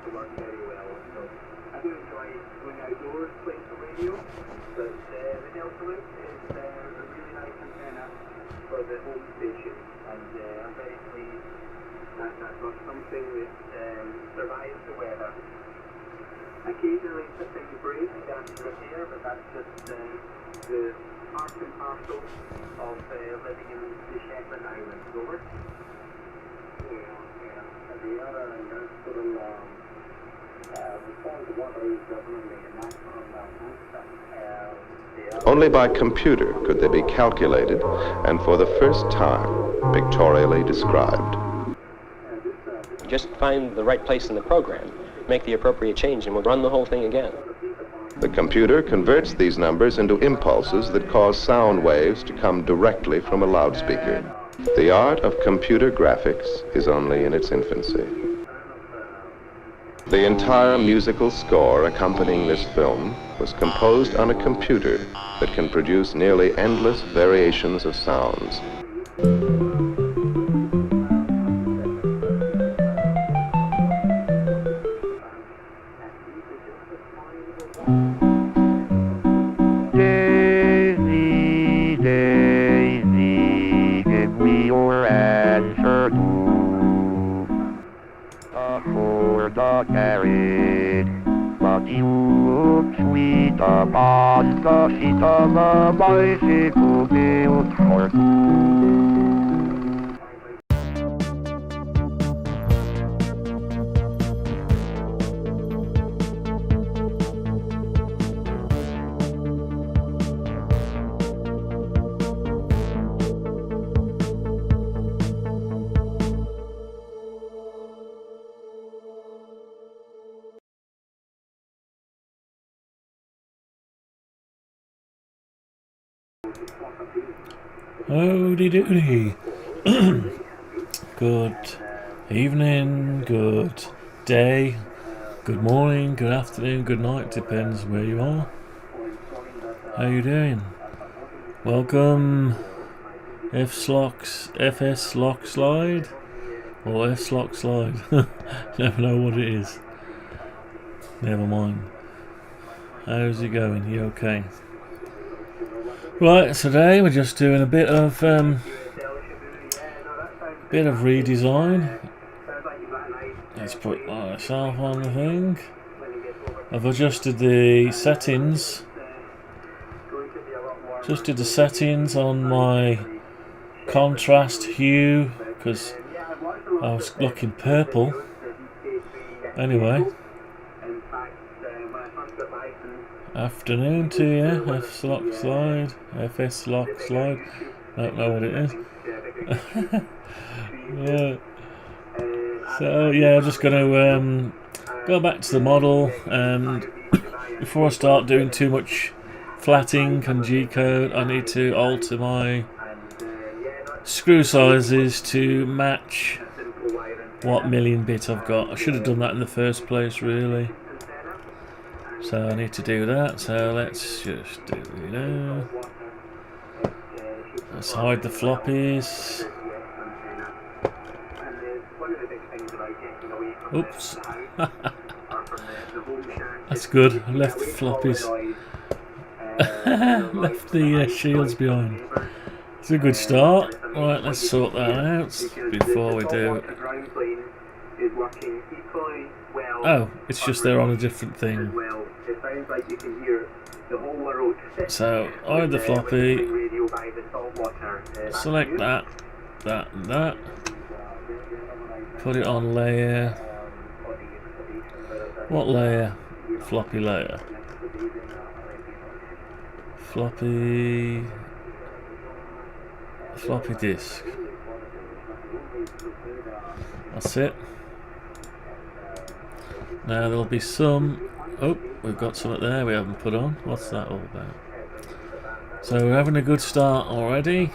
to work very well. So I do enjoy going outdoors, playing some radio, but the Acrylic is a really nice antenna for the home station, and I'm very pleased that I've got something that survives the weather. Occasionally something breaks after repair, but that's just the part and parcel of living in the Shetland Islands. Over. The other industrial Only by computer could they be calculated and for the first time pictorially described. Just find the right place in the program, make the appropriate change, and we'll run the whole thing again. The computer converts these numbers into impulses that cause sound waves to come directly from a loudspeaker. The art of computer graphics is only in its infancy. The entire musical score accompanying this film was composed on a computer that can produce nearly endless variations of sounds. Daisy, Daisy, give me your answer to a horse a carriage, but you look sweet upon the seat of a bicycle built for two. Howdy doody. Good evening, good day, good morning, good afternoon, good night, depends where you are. How you doing? Welcome FS Lock Slide or S Lock Slide. Never know what it is. Never mind. How's it going? You okay? Right, today we're just doing a bit of redesign. Let's put myself on the thing. I've adjusted the settings. Adjusted the settings on my contrast hue because I was looking purple. Anyway. Afternoon to you, FS Lock Slide, FS Lock Slide, don't know what it is. Yeah. So yeah, I'm just going to go back to the model, and before I start doing too much flat ink and G-code, I need to alter my screw sizes to match what million bit I've got. I should have done that in the first place really. So I need to do that, so let's just do that. Let's hide the floppies. Oops. That's good, I left the floppies. Left the shields behind. It's a good start. Right, let's sort that out before we do. Oh, it's just they're on a different thing. So, hide the floppy, select that, that and that, put it on layer. What layer? Floppy layer. Floppy disk. That's it. Now there'll be some. Oh, we've got something there we haven't put on. What's that all about? So we're having a good start already.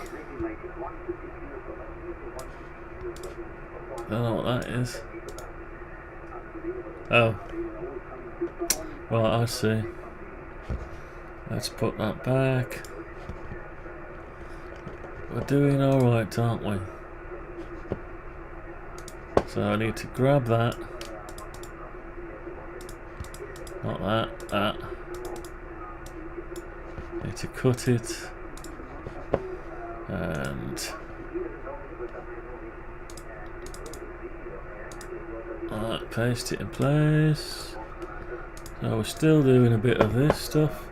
Don't know what that is. Oh. Right, I see. Let's put that back. We're doing alright, aren't we? So I need to grab that. Not that, that. Need to cut it. And alright, paste it in place. So we're still doing a bit of this stuff.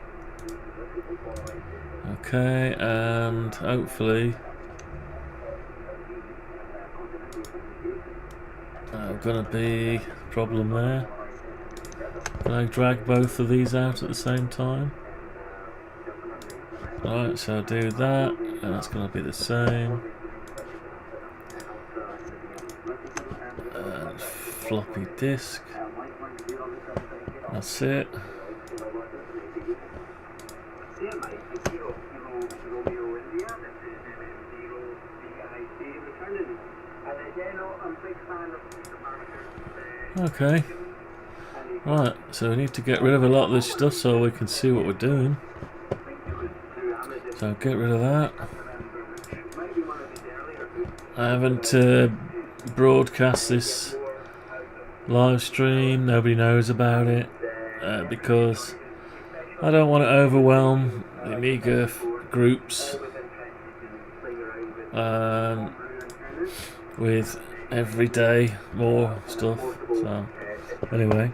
Okay, and hopefully gonna be a problem there. Can I drag both of these out at the same time? Alright, so I'll do that, and that's gonna be the same. And floppy disk. That's it. Okay. Right, so we need to get rid of a lot of this stuff so we can see what we're doing. So get rid of that. I haven't broadcast this live stream, nobody knows about it, because I don't want to overwhelm the Amiga groups with every day more stuff. So anyway,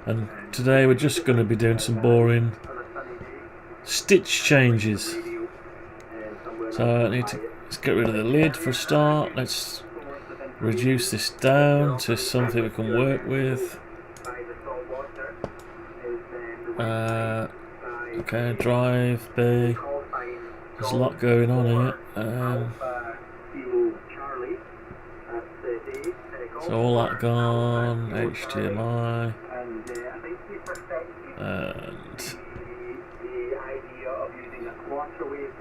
and today we're just going to be doing some boring stitch changes. So I need to let's get rid of the lid for a start. Let's reduce this down to something we can work with. Okay, drive B. There's a lot going on here. So all that gone, HDMI, and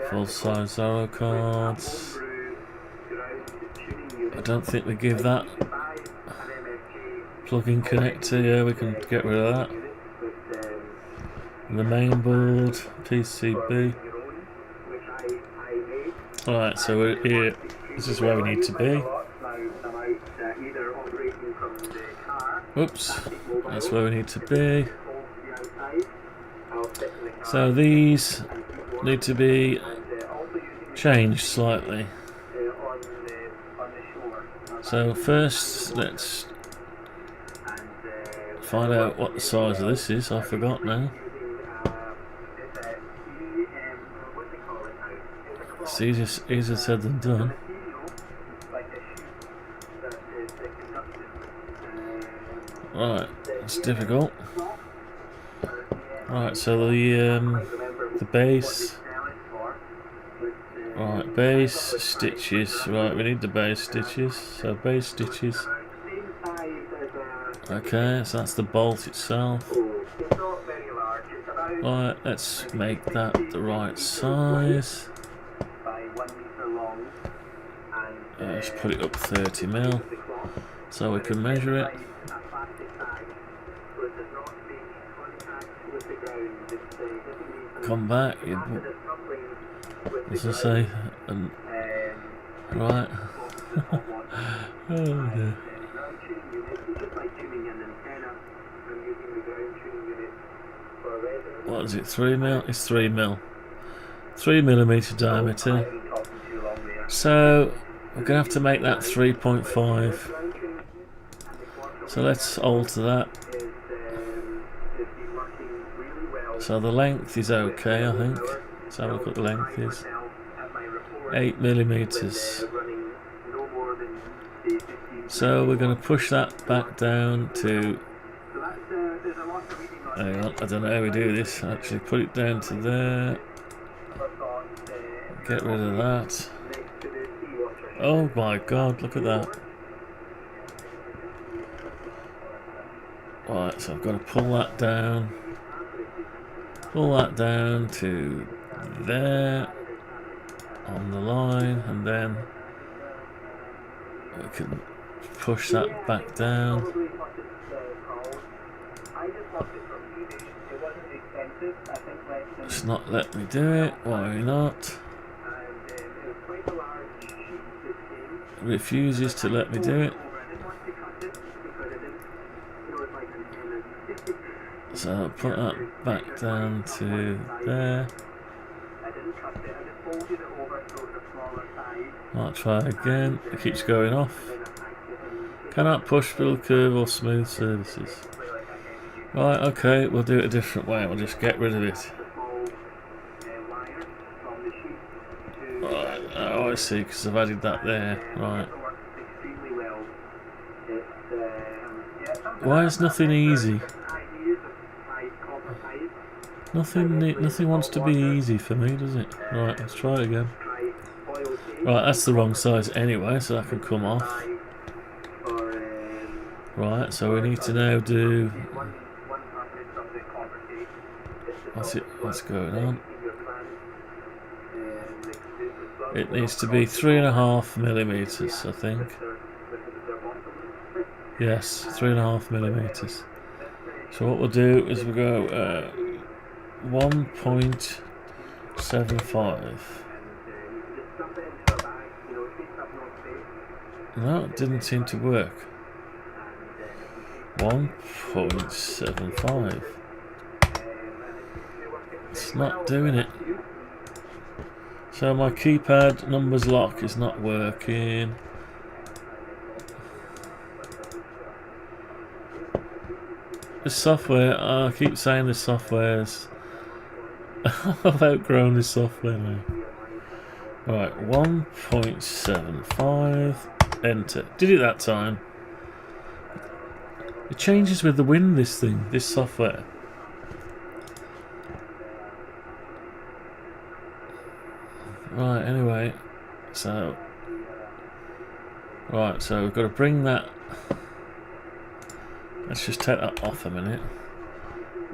full size Zero cards. I don't think we give that plug-in connector. Yeah, we can get rid of that. And the mainboard, PCB. Alright, so we're here. This is where we need to be. Oops, that's where we need to be. So these need to be changed slightly. So first let's find out what the size of this is. I forgot now. It's easier said than done. Right, it's difficult. Right, so the base. Right, base stitches. Right, we need the base stitches. So base stitches. Okay, so that's the bolt itself. Right, let's make that the right size. Let's put it up 30mm so we can measure it. Come back, as I say, and right. Oh dear. What is it? 3mm? It's 3mm. 3mm diameter. So we're gonna have to make that 3.5. So let's alter that. So the length is okay, I think. Let's have a look what the length is. 8mm. So we're going to push that back down to. Hang on, I don't know how we do this. Actually, put it down to there. Get rid of that. Oh my God! Look at that. Right, so I've got to pull that down. Pull that down to there on the line, and then we can push that back down. It's not let me do it. Why not? It refuses to let me do it. So I'll put that back down to there. I'll try again. It keeps going off. Cannot push, build, curve or smooth surfaces. Right, okay, we'll do it a different way. We'll just get rid of it. Right, oh I see, because I've added that there. Right. Why is nothing easy? Nothing wants to be easy for me, does it? Right, let's try it again. Right, that's the wrong size anyway, so that can come off. Right, so we need to now do... What's going on? It needs to be 3.5 millimeters, I think. Yes, 3.5 millimeters. So what we'll do is we'll go 1.75. No, it didn't seem to work. 1.75. It's not doing it. So my keypad numbers lock is not working. The software, I keep saying the software's... I've outgrown this software now. Right, 1.75, enter. Did it that time. It changes with the wind, this software. Right, anyway, so... Right, so we've got to bring that... Let's just take that off a minute.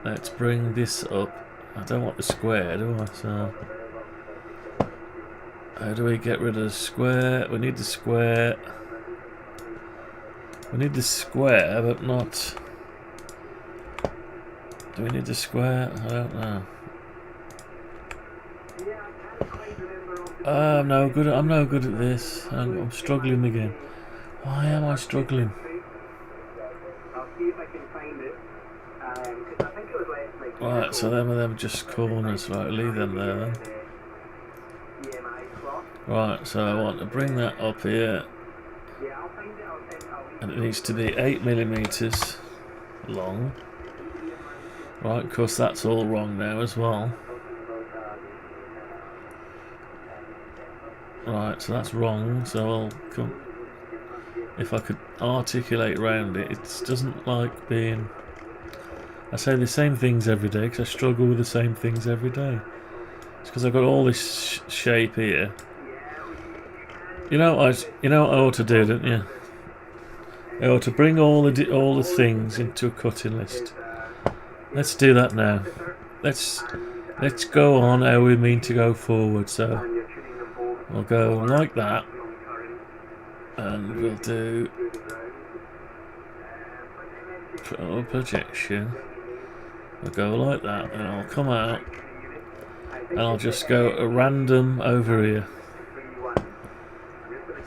Let's bring this up. I don't want the square, do I? So... How do we get rid of the square? We need the square. We need the square, but not... Do we need the square? I don't know. I'm no good at this. I'm struggling again. Why am I struggling? Right, so them are them just corners. Right, leave them there then. Right, so I want to bring that up here. And it needs to be 8 millimeters long. Right, of course that's all wrong now as well. Right, so that's wrong, so I'll come... If I could articulate around it, it doesn't like being... I say the same things every day, because I struggle with the same things every day. It's because I've got all this shape here. You know what I ought to do, don't you? I ought to bring all the things into a cutting list. Let's do that now. Let's go on how we mean to go forward. So we'll go like that, and we'll do projection. We'll go like that, and I'll come out, and I'll just go a random over here.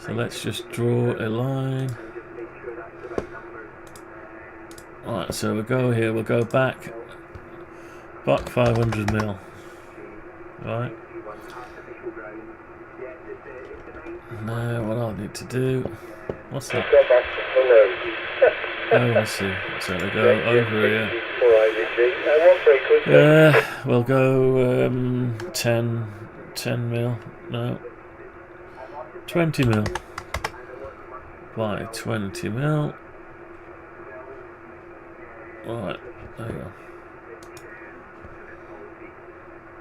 So let's just draw a line. Right, so we'll go here, we'll go back 500 mil. Right. Now what I'll need to do, what's that? Oh, I see. So we'll go over here. We'll go 10 mil. No. 20 mil. By 20 mil. Right, there you go.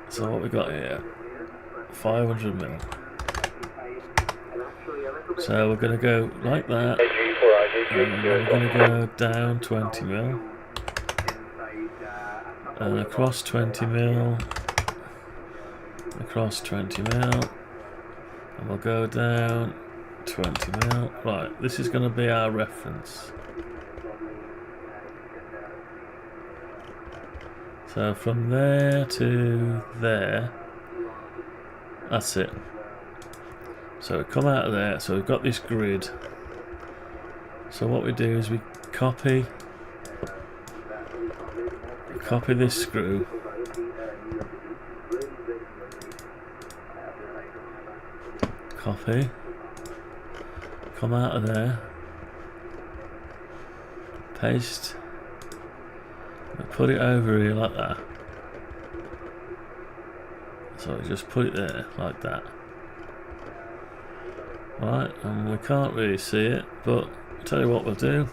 So what we got here? 500 mil. So we're going to go like that, and we're going to go down 20 mil, and across 20 mil, across 20 mil, and we'll go down 20 mil. Right, this is going to be our reference. So from there to there, that's it. So we come out of there, so we've got this grid. So what we do is we copy copy this screw. Copy. Come out of there. Paste. Put it over here like that. So just put it there like that. Right, and we can't really see it, but I'll tell you what we'll do.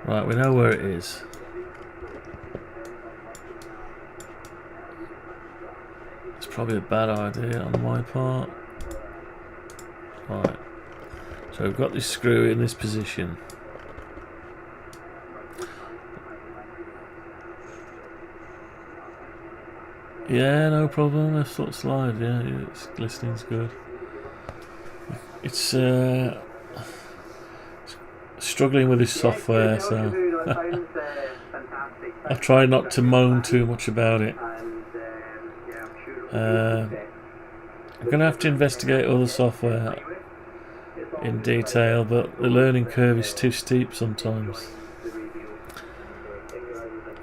Right, we know where it is. It's probably a bad idea on my part. Right, so we've got this screw in this position. Yeah, no problem. Left foot slide. Yeah, it's glistening's good. It's struggling with this software, so I try not to moan too much about it. I'm going to have to investigate other software in detail, but the learning curve is too steep sometimes.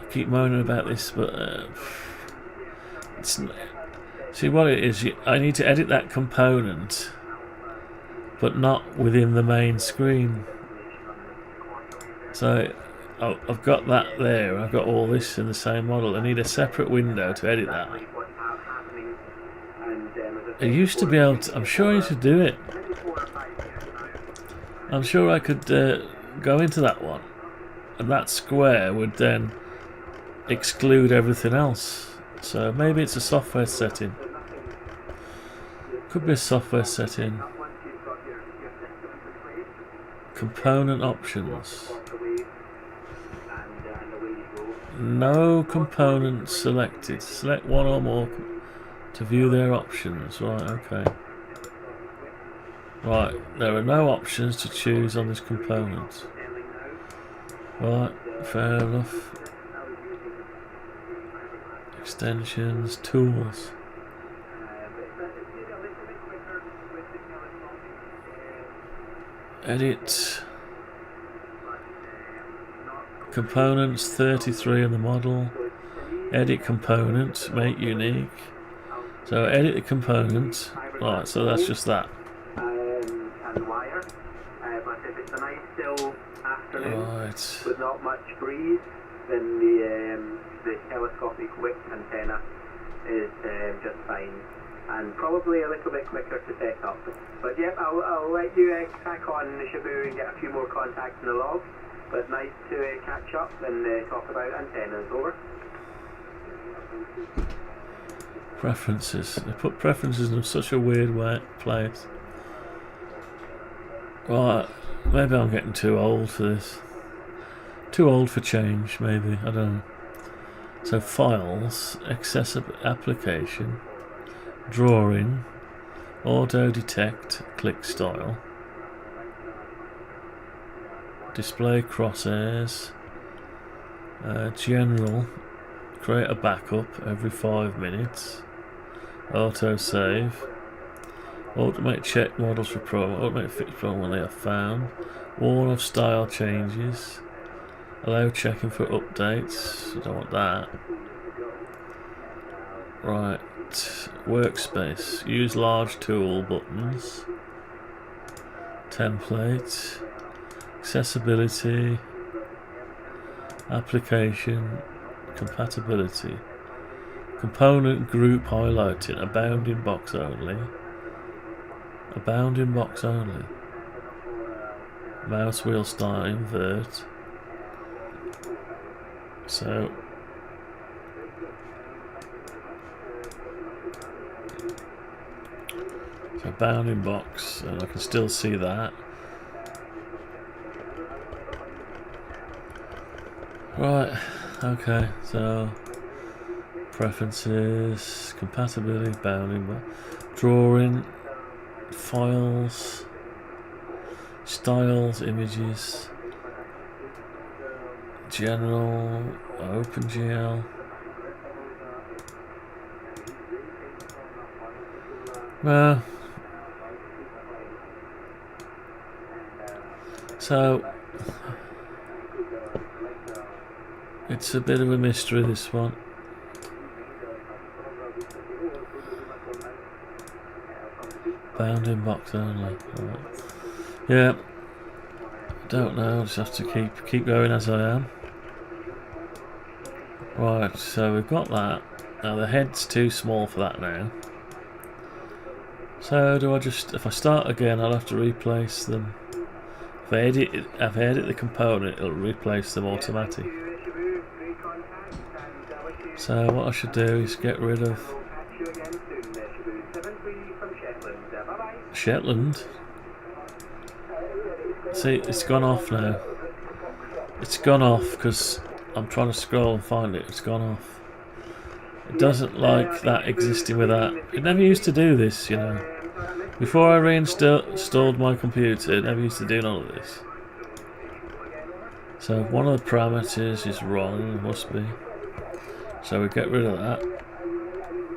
I keep moaning about this, but see what it is. I need to edit that component, but not within the main screen. So I've got that there. I've got all this in the same model. I need a separate window to edit that. I used to be able to. I'm sure I used to do it. I'm sure I could go into that one, and that square would then exclude everything else. So maybe it's a software setting. Could be a software setting. Component options. No components selected. Select one or more to view their options. Right, okay. Right, there are no options to choose on this component. Right, fair enough. Extensions, tools. Edit. Components 33 in the model. Edit component, make unique. So edit the component. Right, so that's just that. Right. With not much breeze, then the telescopic wick antenna is just fine, and probably a little bit quicker to set up. But yep, I'll let you crack on, Shabu, and get a few more contacts in the log. But nice to catch up and talk about antennas. Over. Preferences. They put preferences in such a weird place. Right, maybe I'm getting too old for this. Too old for change, maybe. I don't know. So files, accessible application, drawing, auto detect, click style, display crosshairs, general, create a backup every 5 minutes, auto save, automate check models for program, automate fix program when they are found, warn of style changes, allow checking for updates. I don't want that. Right, workspace, use large tool buttons, template, accessibility, application, compatibility, component group highlighting, a bounding box only, a bounding box only, mouse wheel style invert. So bounding box, and I can still see that. Right, okay, so preferences, compatibility, bounding box, drawing, files, styles, images, general, OpenGL. Well, So it's a bit of a mystery, this one. Bounding box only. Right. Yeah. Don't know. Just have to keep going as I am. Right. So we've got that. Now the head's too small for that now. So do I just? If I start again, I'll have to replace them. If I edit the component, it'll replace them automatically. So what I should do is get rid of Shetland. See, it's gone off now. It's gone off because I'm trying to scroll and find it. It's gone off. It doesn't like that existing with that. It never used to do this, you know. Before I reinstalled my computer, it never used to do none of this. So one of the parameters is wrong, must be. So we get rid of that.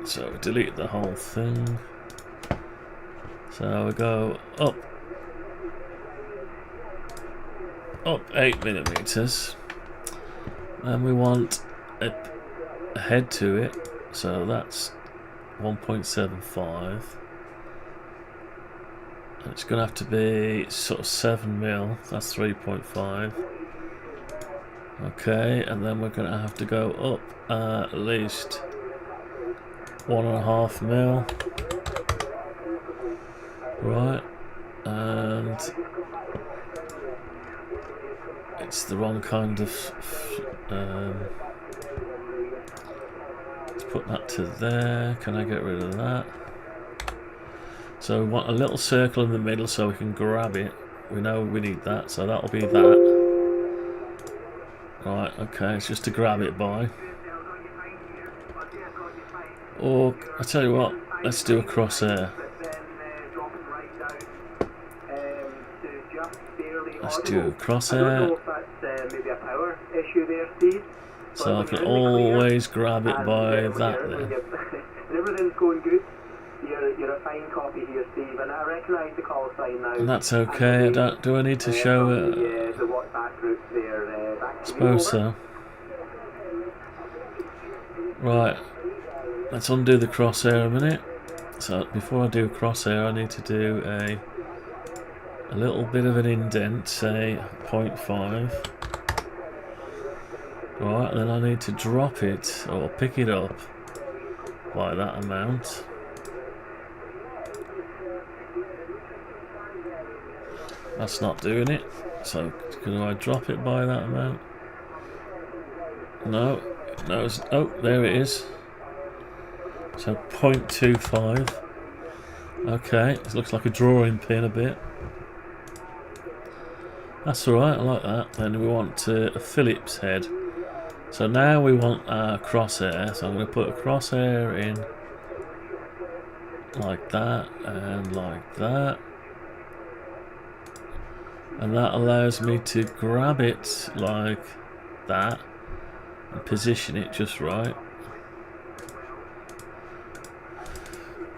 So we delete the whole thing. So we go up 8mm, and we want a head to it. So that's 1.75. It's going to have to be sort of 7mm. That's 3.5. Okay, and then we're going to have to go up at least 1.5mm. Right, and it's the wrong kind of. Let's put that to there. Can I get rid of that? So we want a little circle in the middle so we can grab it. We know we need that, so that'll be that. Right, okay, it's just to grab it by. Or, I tell you what, let's do a crosshair. Let's do a crosshair. So I can always grab it by that then. Everything's going good. You're a fine copy here, Steve, and I recognise the call sign now. And that's okay. Do I need to show it? The WhatsApp group there. I suppose so. Right. Let's undo the crosshair a minute. So before I do crosshair, I need to do a little bit of an indent, say 0.5. Right, and then I need to drop it or pick it up by that amount. That's not doing it. So can I drop it by that amount? No. No. Oh, there it is. So 0.25. Okay, it looks like a drawing pin a bit. That's alright, I like that. Then we want a Phillips head. So now we want our crosshair. So I'm going to put a crosshair in like that and like that. And that allows me to grab it like that and position it just right.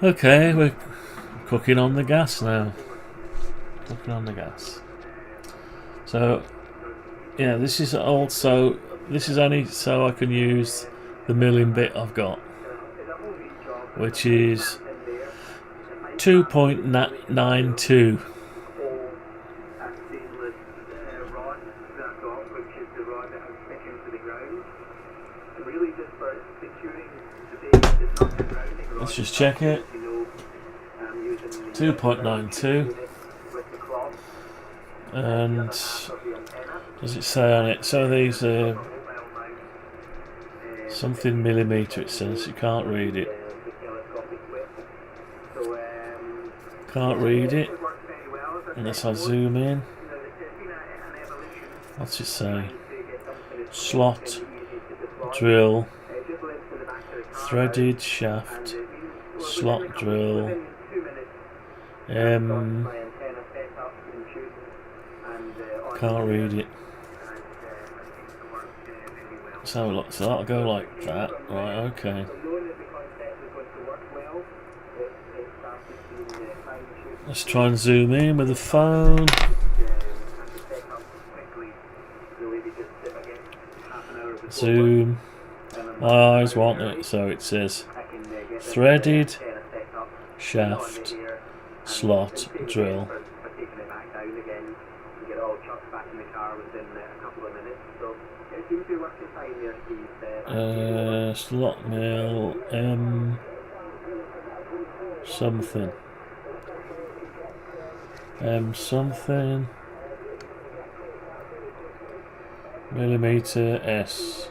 Okay, we're cooking on the gas now. Cooking on the gas. So, yeah, this is only so I can use the milling bit I've got, which is 2.92. Let's just check it. 2.92. And does it say on it? So these are something millimetre, it says. You can't read it. Can't read it unless I zoom in. What's it say? Slot, drill, threaded shaft, slot drill, can't read it. So that'll go like that, right? Okay. Let's try and zoom in with the phone. Zoom. My eyes want it, so it says threaded shaft slot drill. Slot mill something. Something millimeter S.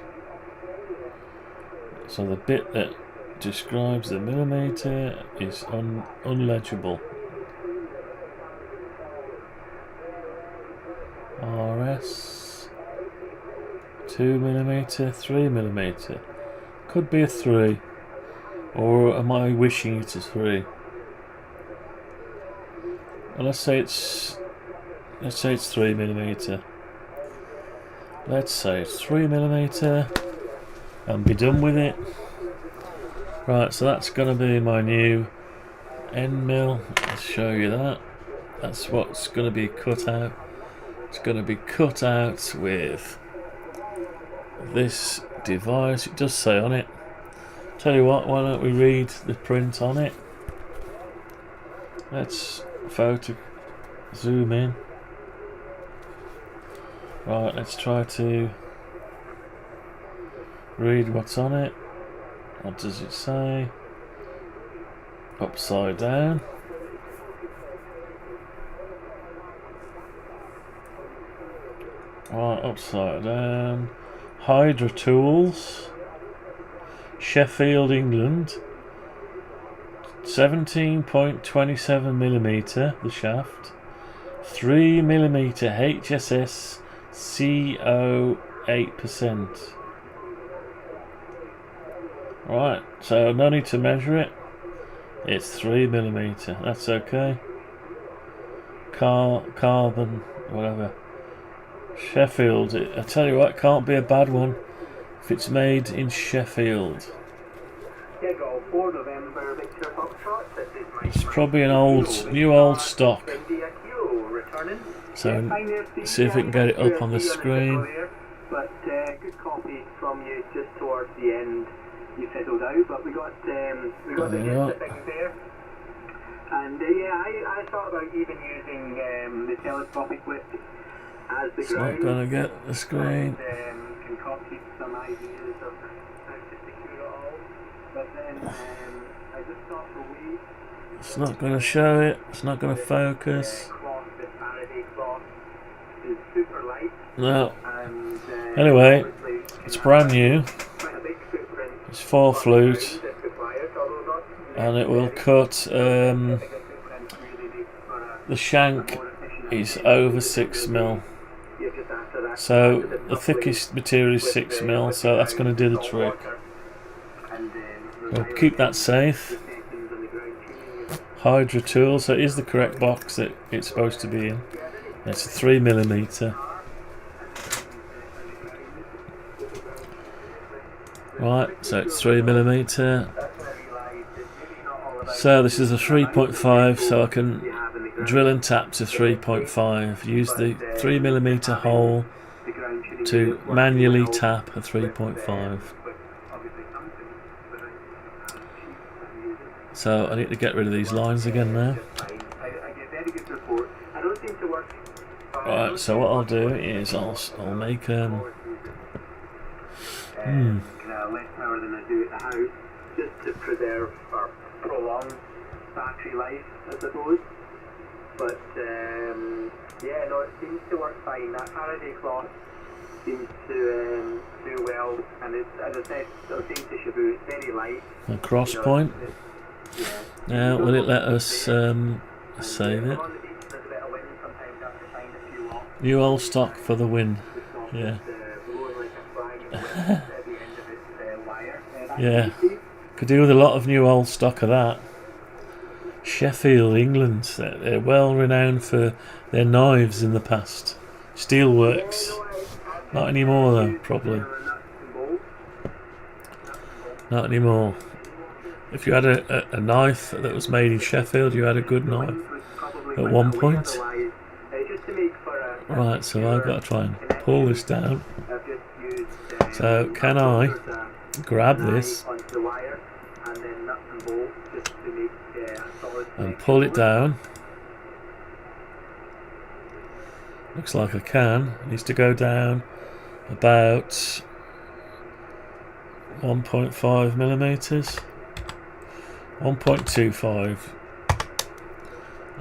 So the bit that describes the millimeter is unlegible. RS 2mm, 3mm. Could be a 3, or am I wishing it's a 3? Well, let's say it's 3mm. Let's say it's 3mm and be done with it. Right, so that's going to be my new end mill. Let's show you that. That's what's going to be cut out. It's going to be cut out with this device. It does say on it. Tell you what, why don't we read the print on it? Let's zoom in. Right, let's try to read what's on it. What does it say? Upside down. Right, upside down. Hydra Tools, Sheffield, England. 17.27mm the shaft. 3mm HSS CO 8%. Right, so no need to measure it. It's 3mm. That's okay. Carbon, whatever. Sheffield. I tell you what, can't be a bad one if it's made in Sheffield. It's probably an new old stock. So see if we can get it up on the screen. But good copy from you just towards the end. You fizzled out, but we got the thing there. And yeah, I thought about even using the telescopic whip as the it's ground. Not gonna get the screen. Concocted some ideas of how to secure it all, but then I just thought for we. It's not gonna show it. It's not gonna focus. This Faraday cloth is super light. No. Anyway, it's brand new. It's 4 flute, and it will cut. The shank is over 6mm. So the thickest material is 6mm, so that's going to do the trick. We'll keep that safe. Hydra Tool, so it is the correct box that it's supposed to be in. It's a 3mm. Right, so it's 3mm. So this is a 3.5, so I can drill and tap to 3.5. Use the 3mm hole to manually tap a 3.5. So I need to get rid of these lines again now. Right, so what I'll do is I'll make less power than I do at the house, just to preserve or prolong battery life, I suppose. But yeah, no, it seems to work fine. That Faraday cloth seems to do well, and it's, as I said, it'll seem to Shabu. It's very light. A cross point. Now, will it let us save it? New old stock for the win. Yeah. Yeah. Could do with a lot of new old stock of that. Sheffield, England. They're well renowned for their knives in the past. Steelworks. Not anymore though, probably. Not anymore. If you had a knife that was made in Sheffield, you had a good knife at one point. Right, so I've got to try and pull this down. So can I grab this and pull it down? Looks like I can. It needs to go down about 1.5 millimeters. 1.25.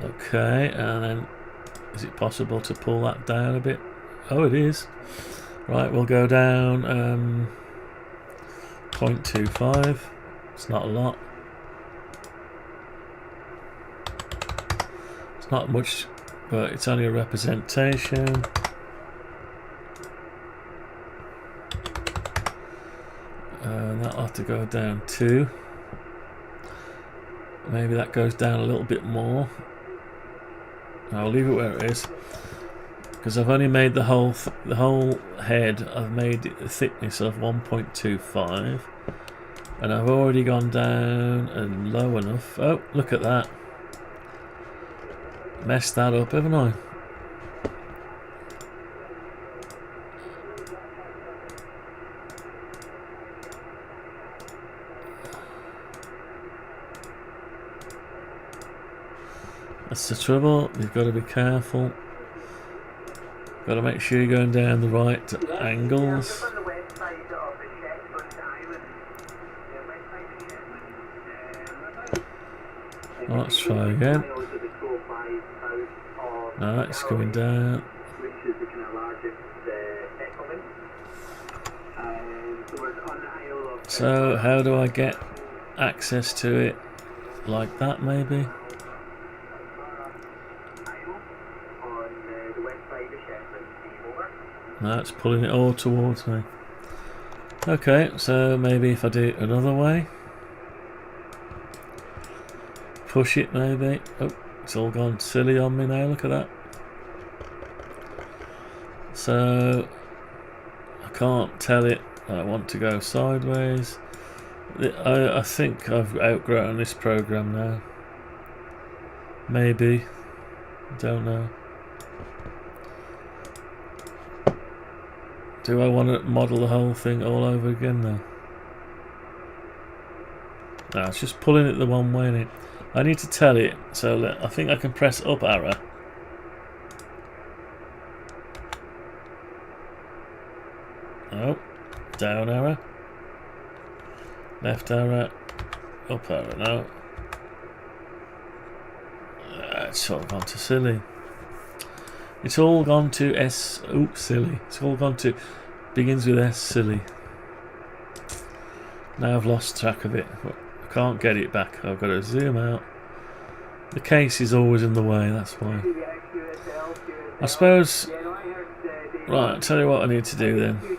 Okay, and then is it possible to pull that down a bit? Oh, it is. Right, we'll go down 0.25. It's not a lot. It's not much, but it's only a representation. And that'll have to go down too. Maybe that goes down a little bit more. I'll leave it where it is, because I've only made the whole head. I've made it a thickness of 1.25, and I've already gone down and low enough. Oh, look at that! Messed that up, haven't I? That's the trouble. You've got to be careful. Got to make sure you're going down the right angles. Let's try again. No, it's coming down. So how do I get access to it? Like that, maybe? No, it's pulling it all towards me. Okay, so maybe if I do it another way. Push it maybe. Oh, it's all gone silly on me now, look at that. So I can't tell it I want to go sideways. I think I've outgrown this program now. Maybe. Don't know. Do I want to model the whole thing all over again now? No, it's just pulling it the one way in it. I need to tell it, so I think I can press up arrow. Oh, down arrow. Left arrow. Up arrow, no. It's all gone to silly. It's all gone to S. Oops, silly. It's all gone to. Begins with S, silly. Now I've lost track of it. I can't get it back. I've got to zoom out. The case is always in the way, that's why. I suppose. Right, I'll tell you what I need to do then.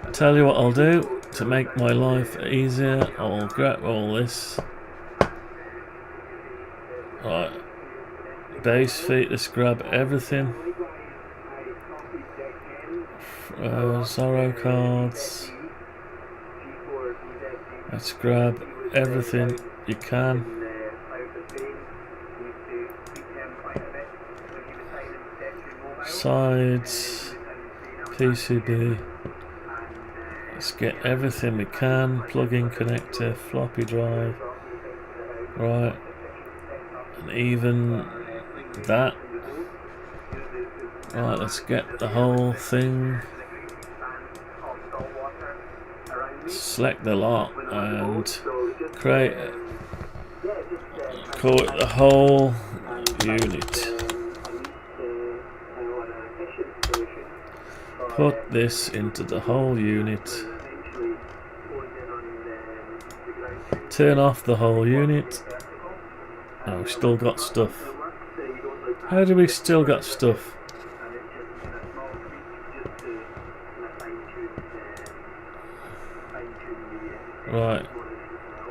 I'll tell you what I'll do to make my life easier. I'll grab all this. Right. Base feet, let's grab everything. Zorro cards. Let's grab everything you can. Sides, PCB. Let's get everything we can. Plug-in connector, floppy drive. Right. And even that. Right, let's get the whole thing. Select the lot and create, call it the whole unit. Put this into the whole unit. Turn off the whole unit. Oh, we've still got stuff. How do we still got stuff? Right,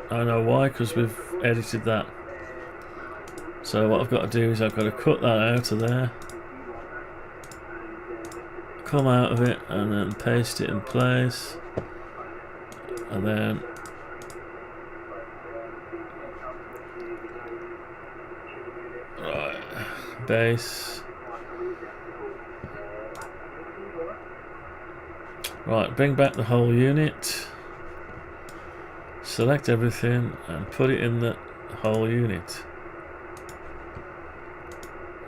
I know why, because we've edited that. So what I've got to do is I've got to cut that out of there, come out of it, and then paste it in place, and then right, base, Right, bring back the whole unit. Select everything and put it in the whole unit.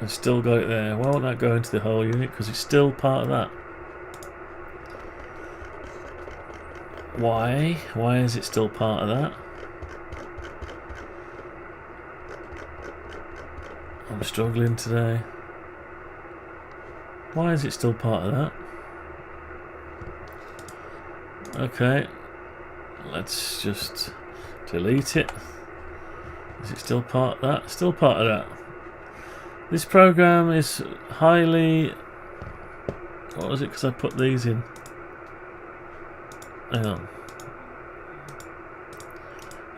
I've still got it there. Why won't that go into the whole unit? Because it's still part of that. Why? Why is it still part of that? I'm struggling today. Why is it still part of that? Okay. Let's just delete it. Is it still part of that? Still part of that. This program is highly... What was it? Because I put these in. Hang on.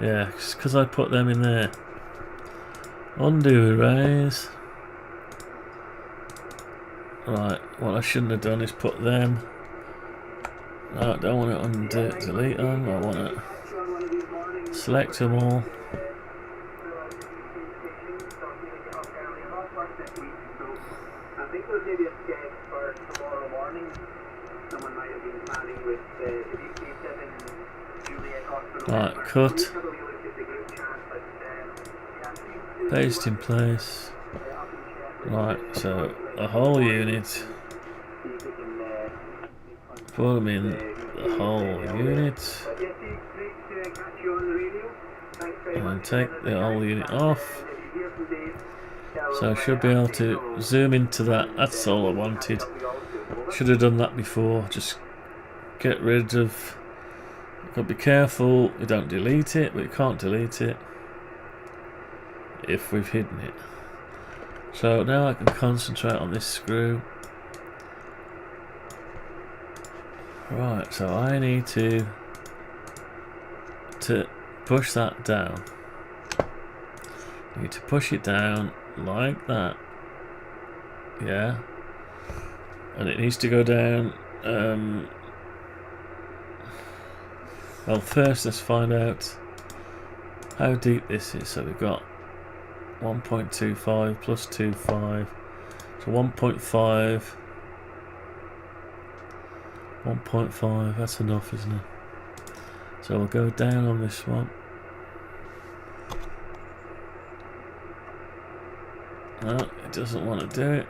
Yeah, because I put them in there. Undo erase. Right, what I shouldn't have done is put them. No, I don't want to undo, delete them. I want to select them all. Right, cut. Paste in place. Right, so a whole unit. Put them in the whole unit. And then take the whole unit off. So I should be able to zoom into that. That's all I wanted. Should have done that before. Just get rid of... Got to be careful you don't delete it, but you can't delete it if we've hidden it. So now I can concentrate on this screw. Right, so I need to push that down. I need to push it down like that. Yeah. And it needs to go down. Well, first let's find out how deep this is. So we've got 1.25 plus 2.5, so 1.5. 1.5, that's enough, isn't it? So we'll go down on this one. No, it doesn't want to do it.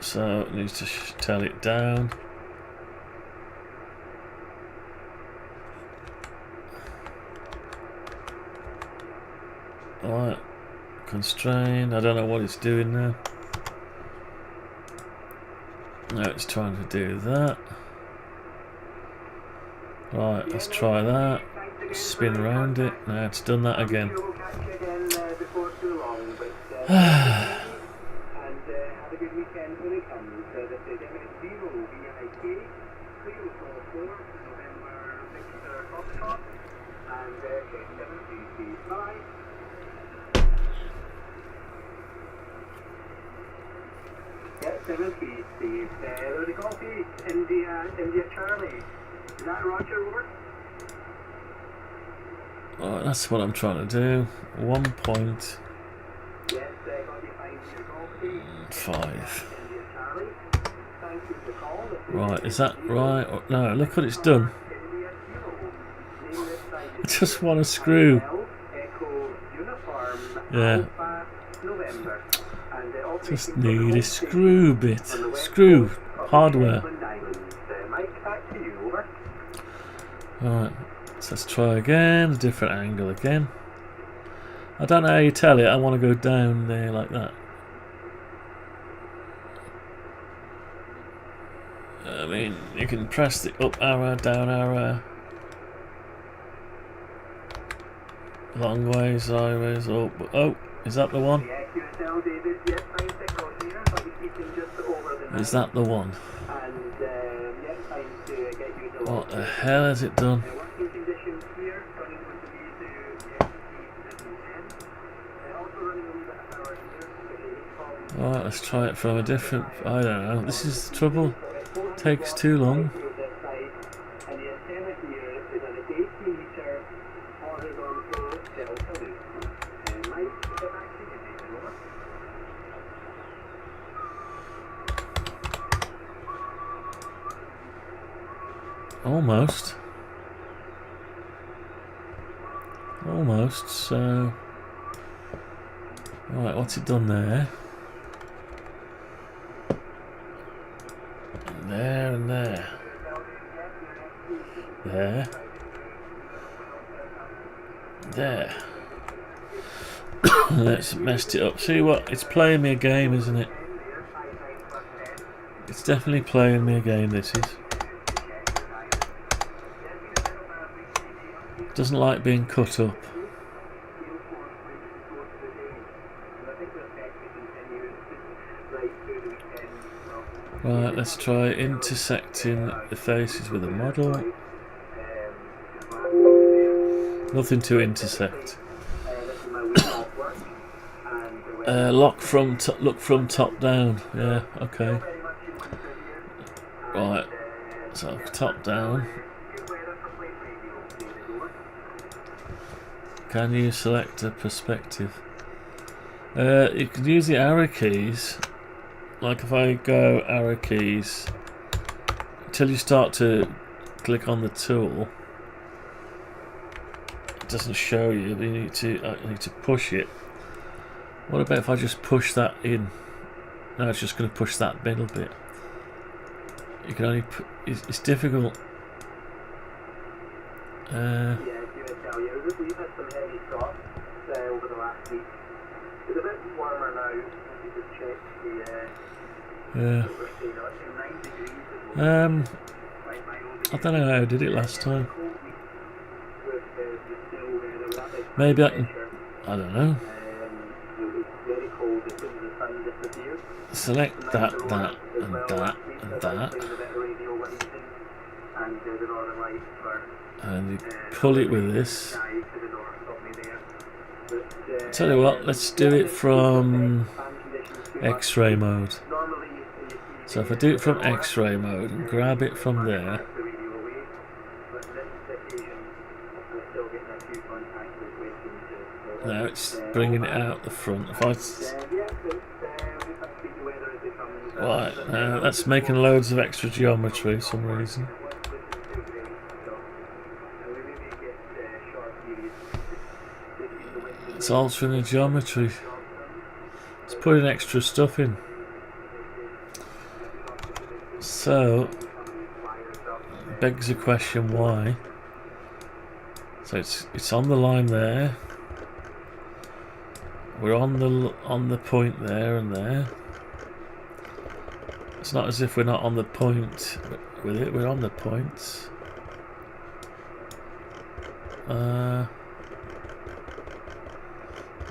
So it needs to tell it down. Alright, constrain. I don't know what it's doing now. No, it's trying to do that. Right, let's try that. Spin around it. No, it's done that again. India Charlie. Is that Roger over? Right, that's what I'm trying to do. 1.5. Right, is that right? Or, no, look what it's done. I just want a screw. Yeah. Just need a screw bit. Screw. Hardware. Right, so let's try again, a different angle again. I don't know how you tell it, I want to go down there like that. I mean, you can press the up arrow, down arrow. Long way, sideways, up. Oh, is that the one? Is that the one? What the hell has it done? Alright, let's try it from a different... I don't know, this is the trouble. Takes too long. Almost. Almost, so... Right, what's it done there? And there and there. There. There. Let's messed it up. See what? It's playing me a game, isn't it? It's definitely playing me a game, this is. Doesn't like being cut up. Right, let's try intersecting the faces with a model. Nothing to intersect. Look from top down. Yeah, okay. Right, so top down. Can you select a perspective? You can use the arrow keys. Like if I go arrow keys until you start to click on the tool, it doesn't show you. But you need to push it. What about if I just push that in? No, it's just going to push that middle bit. You can only. It's difficult. Yeah, we've had some heavy frost over the last week. It's a bit warmer now. If you just check the Yeah. we're staying at 9 degrees. I don't know how I did it last time. Maybe I can. I don't know. It was very cold as soon as the sun disappeared. Select that, that, and that, and that. And the northern lights were And you pull it with this. Tell you what, let's do it from X-ray mode. So if I do it from X-ray mode and grab it from there. Now it's bringing it out the front. If I right, now that's making loads of extra geometry for some reason. It's altering the geometry. It's putting extra stuff in. So begs the question why. So it's on the line there. We're on the point there and there. It's not as if we're not on the point with it. We're on the points.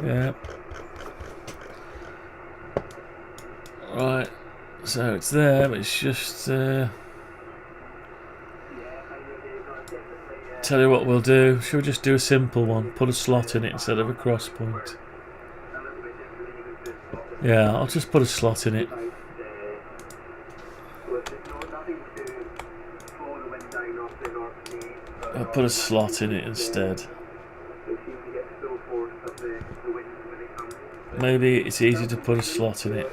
Yeah. Right. So it's there, but it's just. Tell you what we'll do. Should we just do a simple one? Put a slot in it instead of a cross point. Yeah, I'll just put a slot in it. I'll put a slot in it instead. Maybe it's easy to put a slot in it.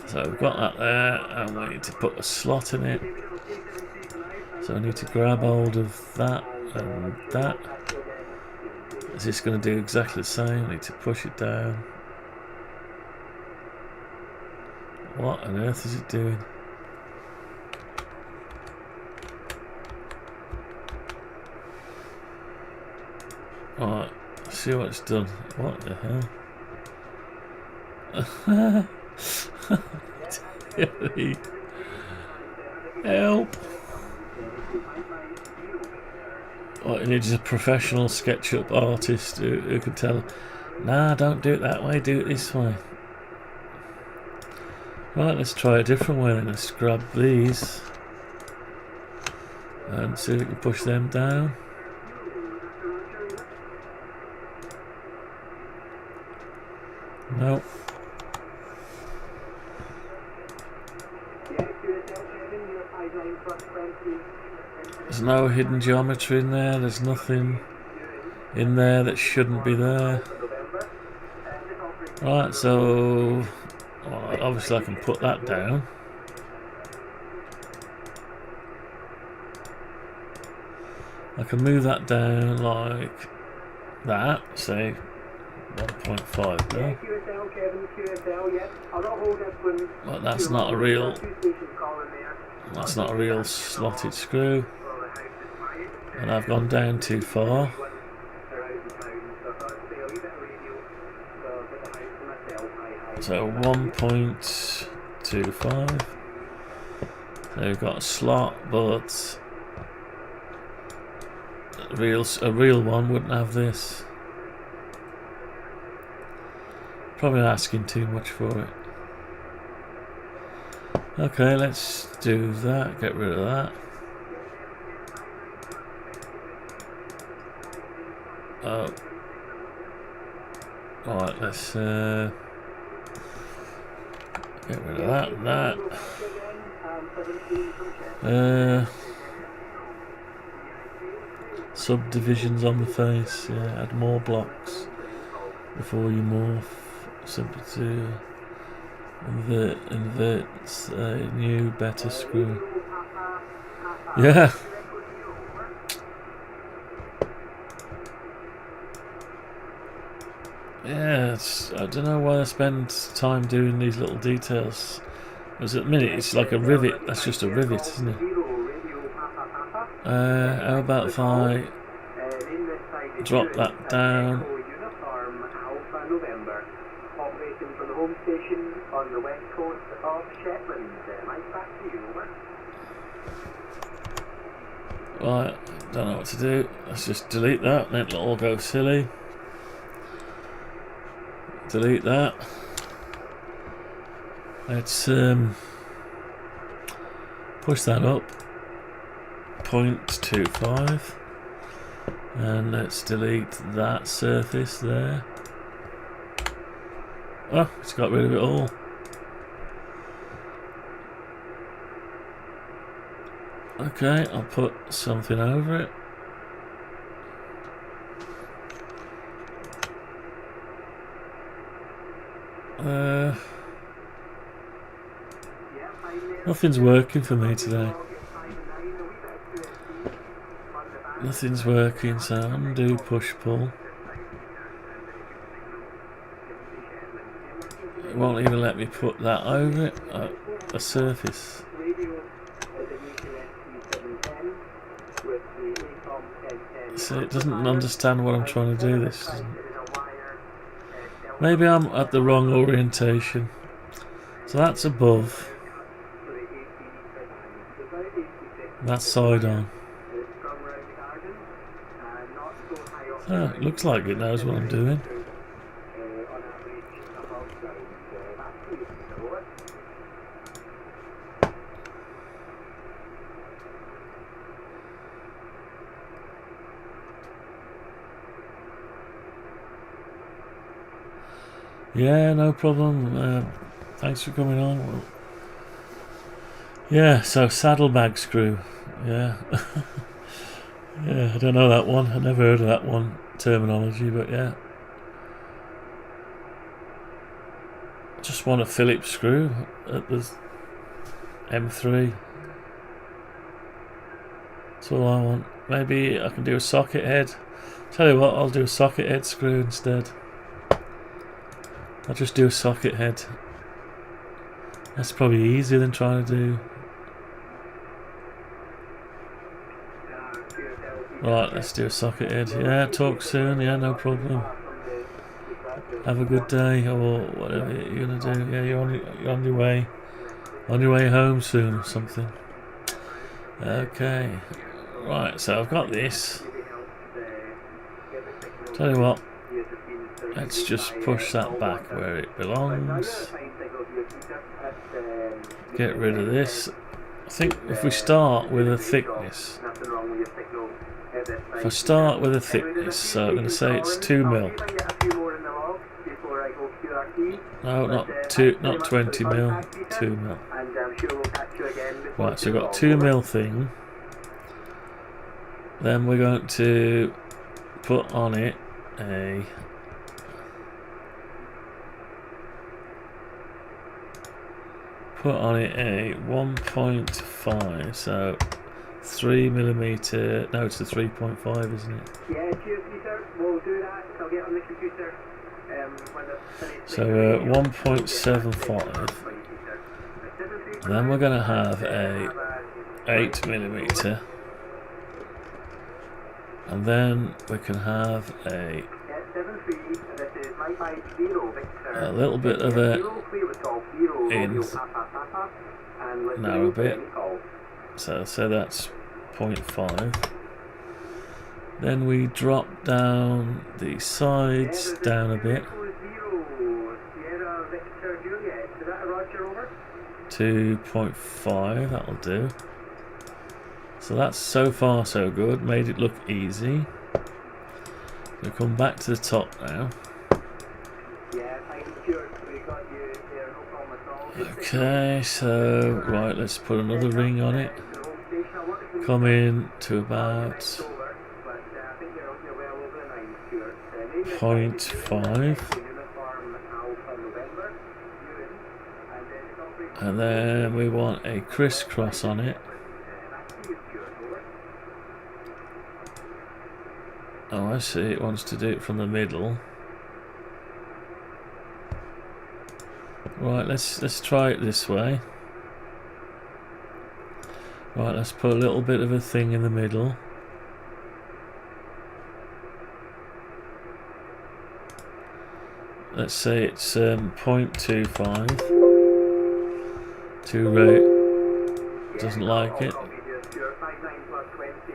So we've got that there, and we need to put a slot in it. So I need to grab hold of that and that. Is this going to do exactly the same? I need to push it down. What on earth is it doing? Alright, see what it's done. What the hell? Help! What, it needs a professional SketchUp artist who can tell, nah, don't do it that way, do it this way. Right, let's try a different way then. Let's grab these and see if we can push them down. Nope. There's no hidden geometry in there. There's nothing in there that shouldn't be there. Right, so well, obviously I can put that down. I can move that down like that, say 1.5 mil. QSL, Kevin, QSL, yeah. I'll not hold this one. But that's not a real. That's not a real slotted screw. And I've gone down too far. So 1.25. So we've got a slot, but a real one wouldn't have this. Probably asking too much for it. Okay, let's do that. Get rid of that. Oh. Alright, let's get rid of that and that. Subdivisions on the face, yeah, add more blocks before you morph. Simple to invert a new better screw. Yeah. Yeah, I don't know why I spend time doing these little details. Because at the minute it's like a rivet. That's just a rivet, isn't it? How about if I drop that down? Operating from the home station on the west coast of Shetland. Mike, back to you, over. Right, don't know what to do. Let's just delete that, then it'll all go silly. Delete that. Let's push that up 0.25 and let's delete that surface there. Oh, it's got rid of it all. Okay, I'll put something over it. Nothing's working for me today. Nothing's working, so undo, push, pull. It won't even let me put that over it, a surface. So it doesn't understand what I'm trying to do this. Maybe I'm at the wrong orientation. So that's above. That's side on. So it looks like it knows what I'm doing. Yeah, no problem. Thanks for coming on. Well, yeah, so saddlebag screw. Yeah. Yeah, I don't know that one. I never heard of that one terminology, but yeah. Just want a Phillips screw at the M3. That's all I want. Maybe I can do a socket head. Tell you what, I'll do a socket head screw instead. I'll just do a socket head. That's probably easier than trying to do. Right, let's do a socket head. Yeah, talk soon. Yeah, no problem. Have a good day or whatever you're gonna do. Yeah, you're on your way. On your way home soon or something. Okay. Right, so I've got this. Tell you what. Let's just push that back where it belongs. Get rid of this. I think if we start with a thickness. If I start with a thickness, so I'm going to say it's 2 mil. No, not 20 mil, 2 mil. Right, so we've got 2 mil thing. Then we're going to put on it a Put on it a 1.5, so 3mm. No, it's a 3.5, isn't it? Yeah, cheers, Peter. We'll do that. I'll get on the computer. When the So 1.75. Then we're going to have a 8mm. And then we can have a little bit of a in narrow bit. So that's 0.5. Then we drop down the sides down a bit to 0.5. That'll do. So that's so far so good. Made it look easy. We'll come back to the top now. Okay, so right, let's put another ring on it. Come in to about 0.5. And then we want a crisscross on it. Oh, I see, it wants to do it from the middle. Right, let's try it this way. Right, let's put a little bit of a thing in the middle. Let's say it's 0.25. Too rate. Doesn't like it.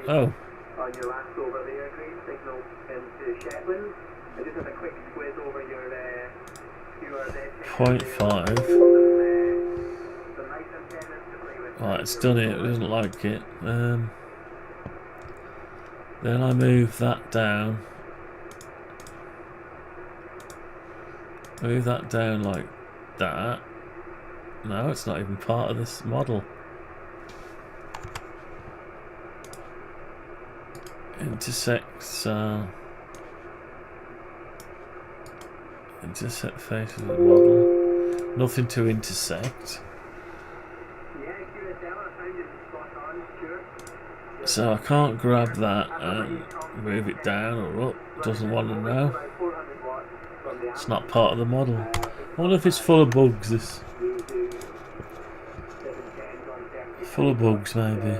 Oh. On your last over there, green signal into Shetland. I just had a quick squiz over your 0.5. Right, it's done it. It doesn't like it. Then I move that down. Move that down like that. No, it's not even part of this model. Intersects intersect faces of the model. Nothing to intersect. So I can't grab that and move it down or up. Doesn't want to know. It's not part of the model. I wonder if it's full of bugs, this. Full of bugs, maybe.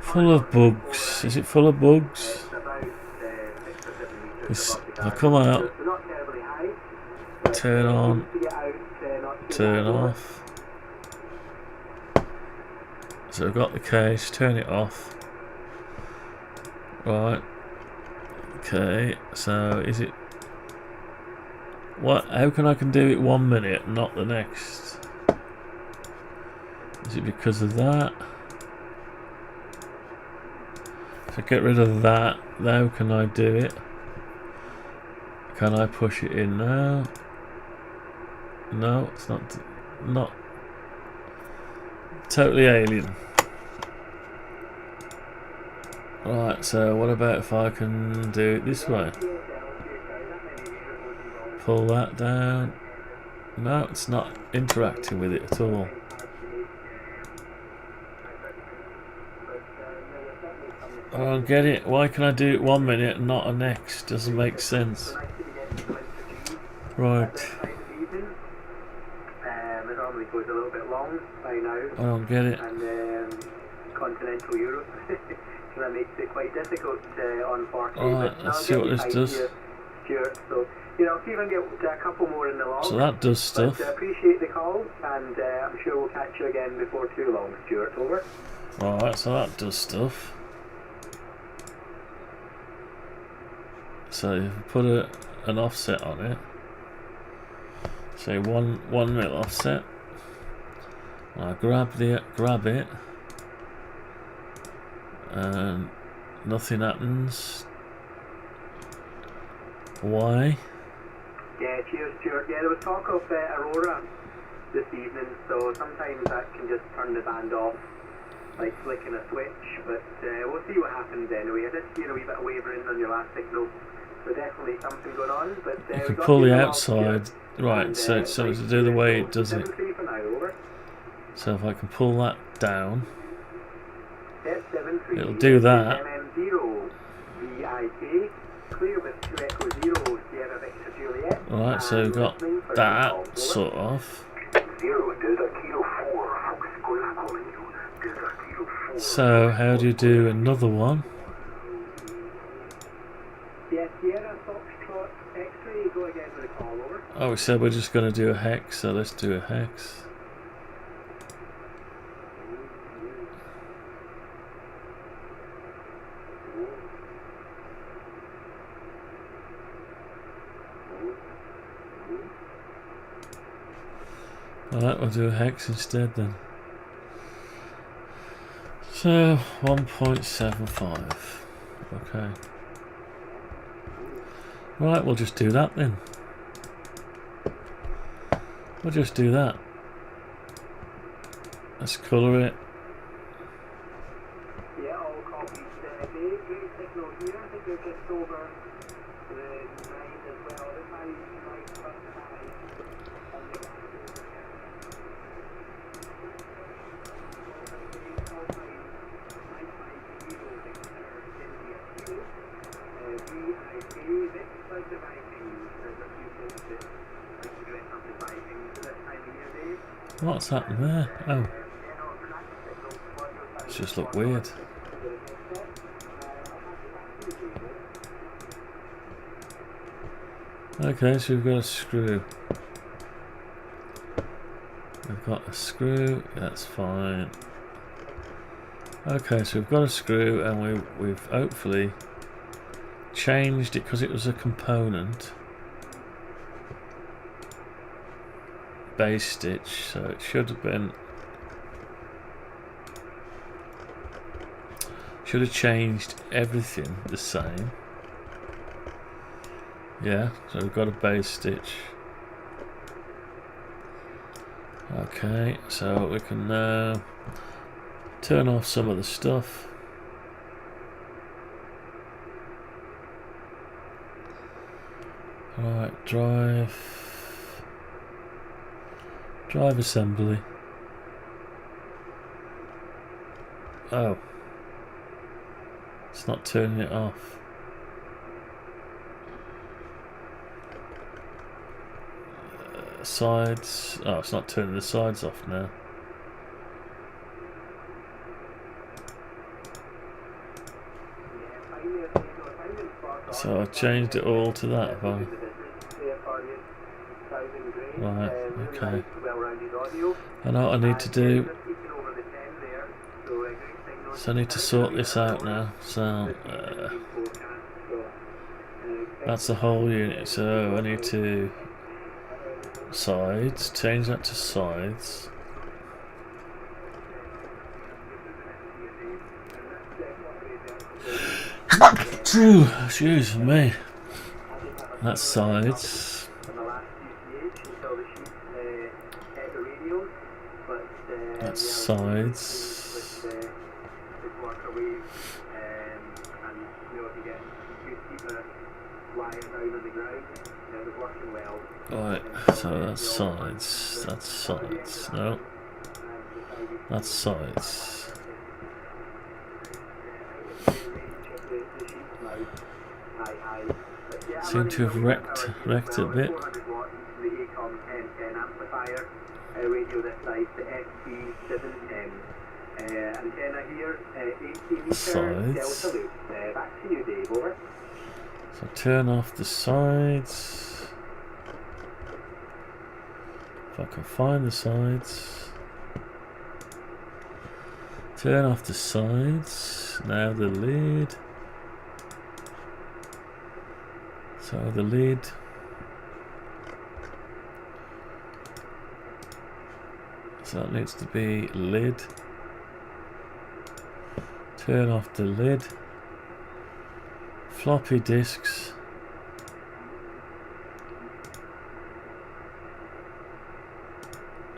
Full of bugs. Is it full of bugs? I come out, turn on, turn off. So I've got the case, turn it off. Right. Okay, so is it... What? How can I do it 1 minute and not the next? Is it because of that? If I get rid of that, how can I do it? Can I push it in now? No, it's not totally alien. Right, so what about if I can do it this way? Pull that down. No, it's not interacting with it at all. I don't get it. Why can I do it 1 minute and not a next? Doesn't make sense. Right. It normally goes a little bit long by now. I don't get it. And continental Europe. So that makes it quite difficult on 40. Alright, let's see what this does. Stuart. So, you know, see if I can get a couple more in the log. So that does stuff. But, appreciate the call, and I'm sure we'll catch you again before too long, Stuart. Over. Alright, so that does stuff. So if you put an offset on it, say 1 mil offset, I grab it, and nothing happens. Why? Yeah, cheers, Stuart. Yeah, there was talk of Aurora this evening, so sometimes that can just turn the band off, like flicking a switch, but we'll see what happens anyway. I did see a wee bit of wavering on your last signal, so definitely something going on, but you can pull the outside Right, so to do the way it does it. So if I can pull that down, it'll do that. Right, so we've got that sort of. So how do you do another one? Oh, we said we're just going to do a hex, so let's do a hex. Alright, we'll do a hex instead then. So 1.75. Okay. Right, we'll just do that then. We'll just do that. Let's colour it. Yeah, all copies. Great signal here. I think they're just over the 9 as well. The 5 plus 5 on the What's happened there? Oh. It just looked weird. Okay, so we've got a screw. We've got a screw, that's fine. Okay, so we've got a screw and we've hopefully changed it because it was a component. Base stitch, so it should have been. Should have changed everything the same. Yeah, so we've got a base stitch. Okay, so we can now turn off some of the stuff. Alright, drive assembly. Oh, it's not turning it off. Sides. Oh, it's not turning the sides off now. So I changed it all to that, have I? Right, okay. I know what I need to do. So I need to sort this out now. So that's the whole unit. So I need to sides, change that to sides. Excuse me. That's sides. That's sides. Right, so that's sides. That's sides. No. That's sides. Seem to have wrecked a bit. Sides. So turn off the sides. If I can find the sides. Turn off the sides. Now the lid. So the lid. So that needs to be lid. Turn off the lid. Floppy disks.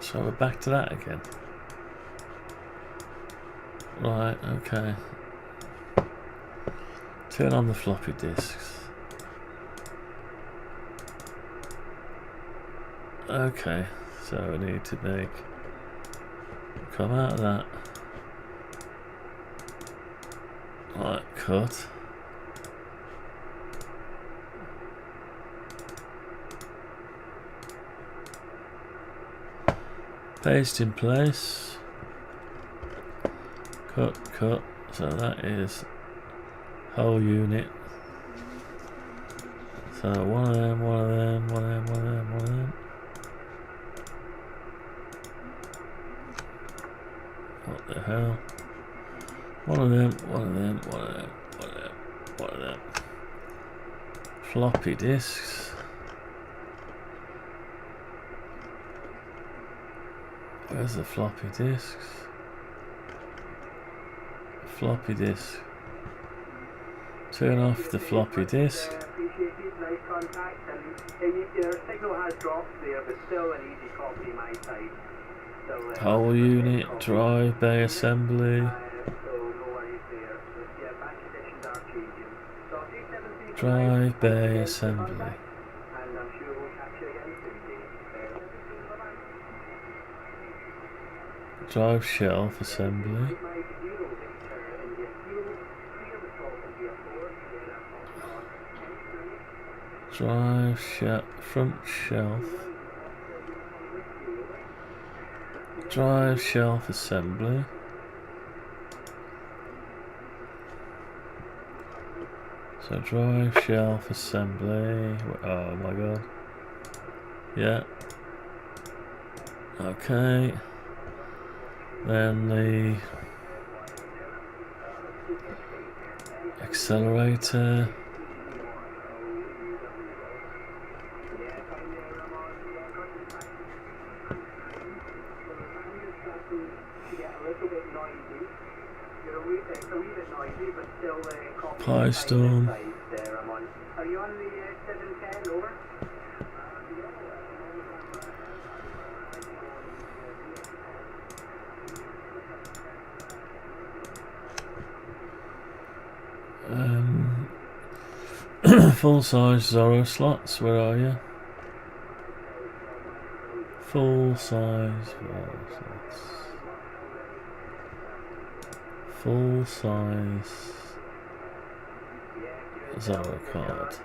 So we're back to that again. Right, okay. Turn on the floppy disks. Okay, so we need to come out of that. Right, cut. Paste in place. Cut. So that is whole unit. So one of them. What the hell? One of them. Floppy disks. Where's the floppy disks? Floppy disk. Turn off the floppy disk. Nice contact, and your signal has dropped there, but still an easy copy my side. Whole unit, drive bay assembly. So no worries there. But yeah, back conditions are changing. So 373 Drive bay assembly. and I'm sure we'll catch you again soon, Dave. Drive shelf assembly. Drive front shelf. Drive shelf assembly. So drive shelf assembly. Oh my god. Yeah. Okay. Then the accelerator. Pie storm. Are you on the 710 over? Full size Zorro slots, where are you? Full size Zorro slots. Full size Zorro card.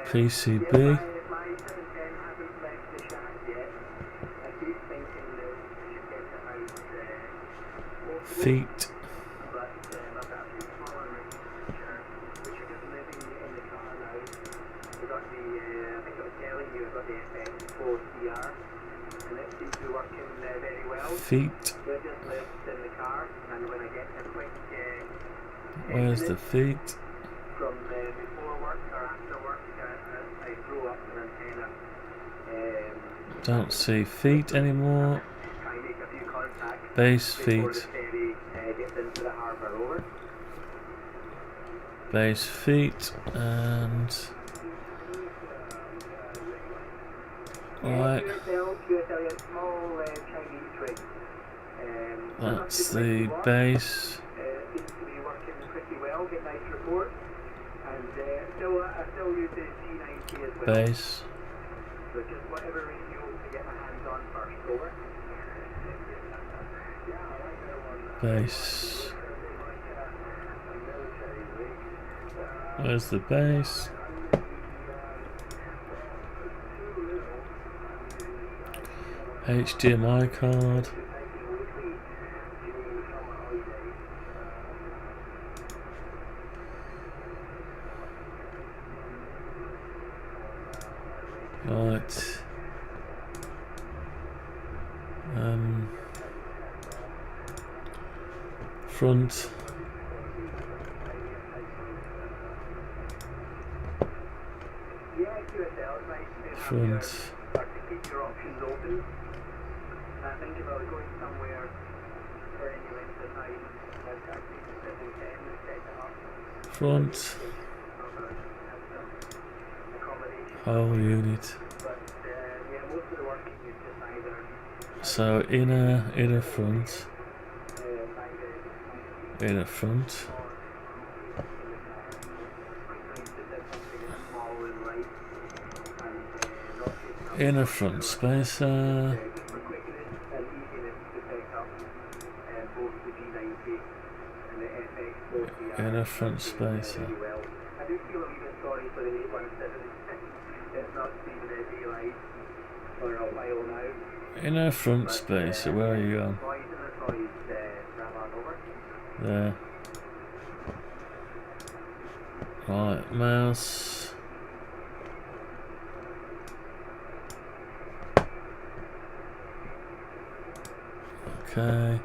PCB. Feet. Feet. Where's the feet? From before work or after work, I threw up an antenna. Don't see feet anymore. Try and make a few contacts Base before feet. the ferry gets into the harbour. Over. Base feet and right. That's the base. Seems to be working pretty well. Get nice report. And I still use the G90 as well. Base. So just whatever radio to get my hands on first. Over. Base. Where's the base? HDMI card. Right. Front. Front. Keep your options open. I think if I was going somewhere for any length of time, I'd take the 710 and set it up. Front. Whole unit. But yeah, most of the working is just either So inner front. Inner front. Inner front spacer. For quickness and easiness to set up both the G90 and the FX40 Inner front spacer. really well. I do feel a wee bit sorry for the 817. It's not seen the daylight for a while now. Inner front spacer, where are you on? Toys and the toys, Ravan over. There. Right, mouse. Okay.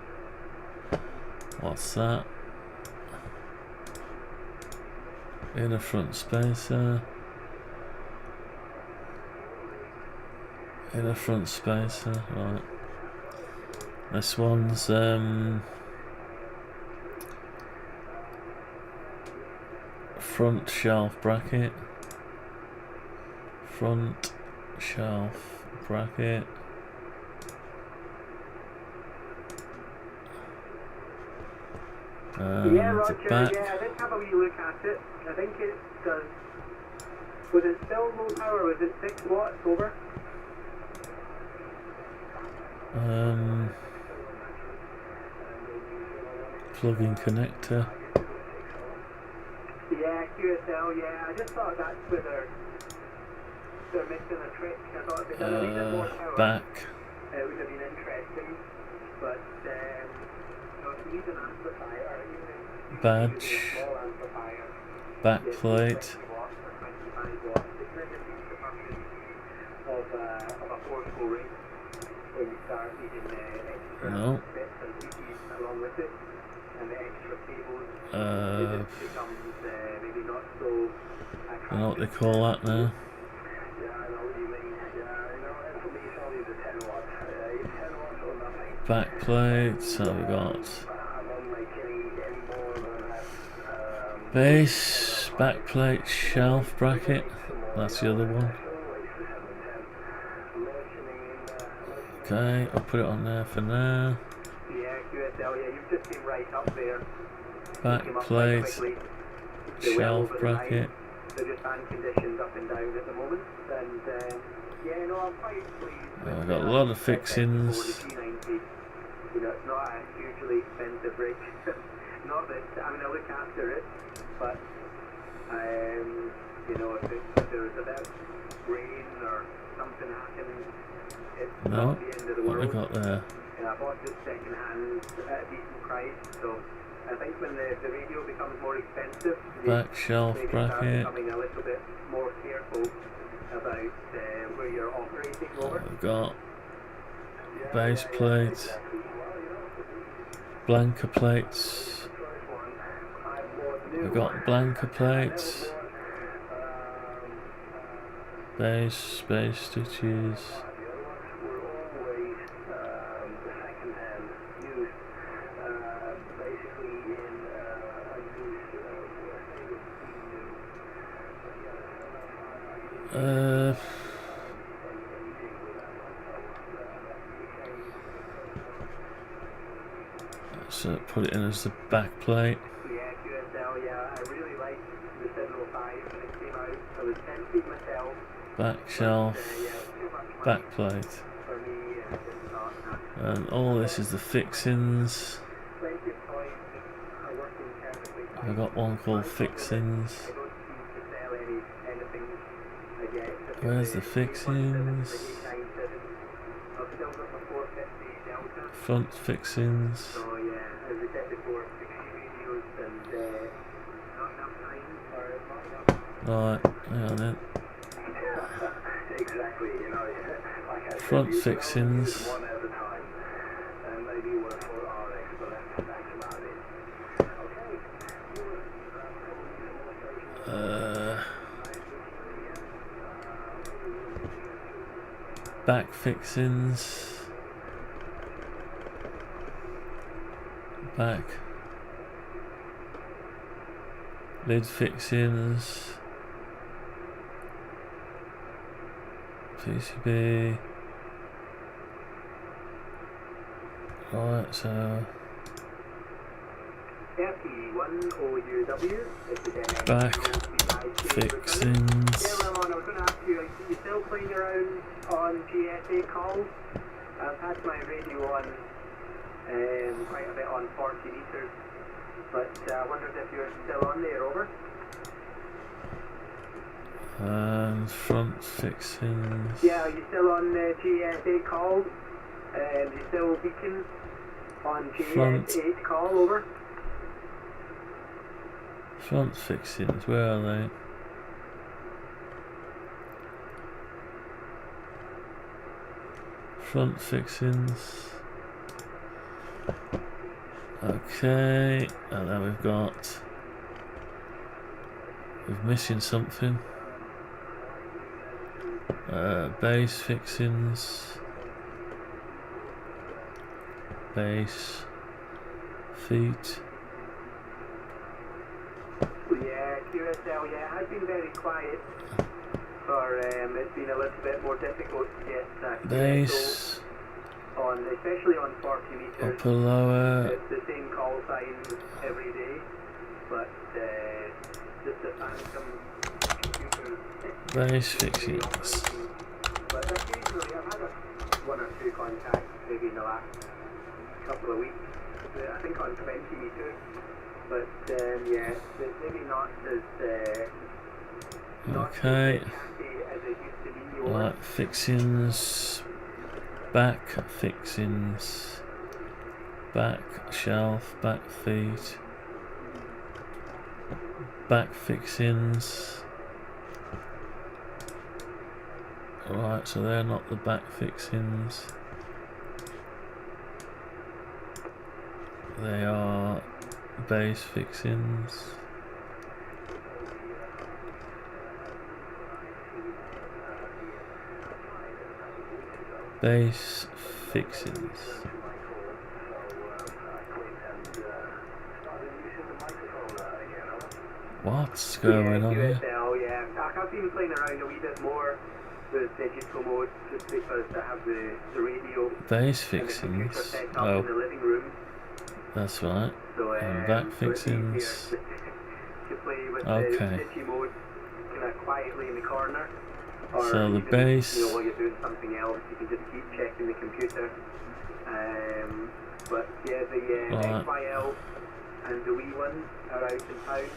What's that? Inner front spacer. Inner front spacer, right. This one's front shelf bracket. Front shelf bracket. Yeah, Roger, back. yeah, let's have a wee look at it. I think it does. Was it still low power? Was it 6 watts over? Plug-in connector. Yeah, QSL, yeah. I just thought that's where they're missing a trick. I thought if they done a wee bit more power, Back. it would have been interesting. But, no, if you need an amplifier, you Badge. need a small amplifier. Back Yes, plate. 20 watts or 25 watts. It's really a piece of a portable ring when you start needing extra No. bits and pieces along with it, and the extra cables. It just becomes maybe not so I know what they call that now. Yeah, I know what you mean. Yeah, you know, and for me it's only the 10 watts. 10 watts or nothing. Back plate. So we got I won't make any more than that. base, back plate, shelf bracket. That's the other one. Okay, I'll put it on there for now. Yeah, QSL, yeah, you've just been right up there. Back Came up quite plate, quickly. They're well shelf over the bracket. line. They're just band conditions up and down at the moment. And yeah, no, I'm quite pleased with I've got a lot of fixings. the G90. You know, it's not a hugely expensive rig. Not that I'm going to look after it, but you know, if there was a bit of rain or something happened, it's No, not the end of the what world. we got there? And I bought this second hand at a decent price, so I think when the radio becomes more expensive, Back shelf maybe start bracket. becoming a little bit more careful about where you're operating over. We've got base plate, blanker plates. We've got blanker plates, base stitches. So put it in as the back plate. Yeah, QSL, yeah, I really liked the 705 when it came out. I was tempted myself. Back shelf, Yeah, too much money back plate. for me, and it's not enough. And all this is the fixings. Plenty of toys are working perfectly fine. I've got one called fixings. I don't seem to sell anything yet. Where's the fixings? I've still got my 450 Delta. Front fixings. So yeah, as we said before, 60 videos and not enough time or not enough. Right, hang on then. Exactly, you know, like I said, Front you can only fixings. use one at a time, and maybe one for RX, but that's about it. Back fixings. Back. Lid fixings. PCB. Right, so 31OUW. Back fixings. Yeah, Ramon, I was going to ask you, are you still playing around on GSA calls? I've had my radio on quite a bit on 40 meters, but I wondered if you're still on there, over? And front fixings. Yeah, are you still on GSA calls? You still beacon on GS8 call, over? Front fixings, where are they? Front fixings. Okay, and then we're missing something. Base fixings. Base. Feet. Yeah, QSL, yeah, it has been very quiet. It's been a little bit more difficult to get base on, especially on 40 meters. Upper lower. It's the same call sign every day, but just to find some computers. Base fixings. But occasionally I've had one or two contacts maybe in the last couple of weeks. I think on 20 meters, but yeah, it's maybe not as okay. as it used to be. Right, fixings, back fixings, back shelf, back feet, back fixings. Alright, so they're not the back fixings. They are base fixings. Base fixings. What's going on here? Yeah, I've been playing around a wee bit more with digital mode just because I have the radio base and the computer fixings. set up Oh, in the living room. that's right. So, And back so it's fixings. easier to play with Okay. the digi mode kind of quietly in the corner. Or So the even, base. you know, while you're doing something else, you can just keep checking the computer. But yeah, the Right. XYL and the wee one are out in town.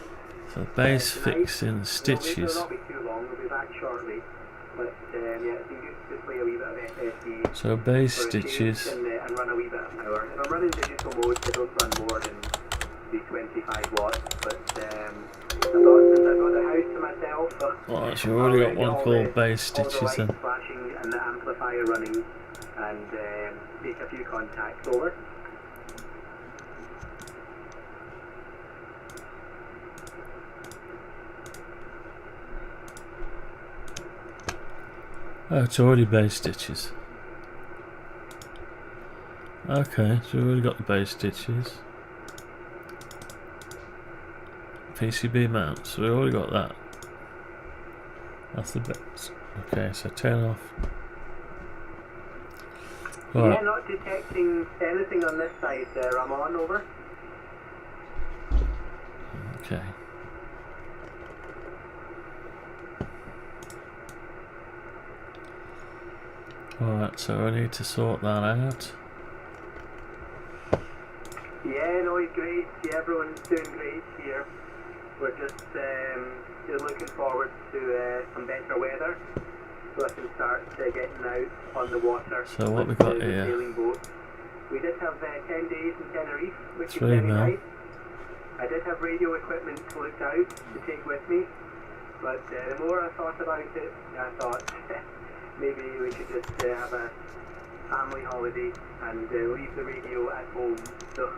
So base tonight. fixing Maybe stitches. they'll not be too long, we'll be back shortly. But yeah, it's been good to play a wee bit of SSD. So base for a change stitches. and run a wee bit of power. If I'm running digital mode, I don't run more than the 25 watts. But I thought since I've got the house to myself, Alright, so we've already got one all called the- base all the stitches lights then. flashing and the amplifier running, and make a few contacts, over. Oh, it's already base stitches. Okay, so we've already got the base stitches. PCB mounts, so we've already got that. That's the bits. Okay, so turn off. Yeah, Right, not detecting anything on this side there. I'm on, over. okay. Alright, so I need to sort that out. Yeah, no, it's great. Yeah, everyone's doing great here. We're just looking forward to some better weather, so I can start getting out on the water. So what we with got the here? sailing boat. We did have 10 days in Tenerife, which is 3 very mil. nice. I did have radio equipment to look out to take with me, but the more I thought about it, I thought maybe we should just have a family holiday and leave the radio at home. So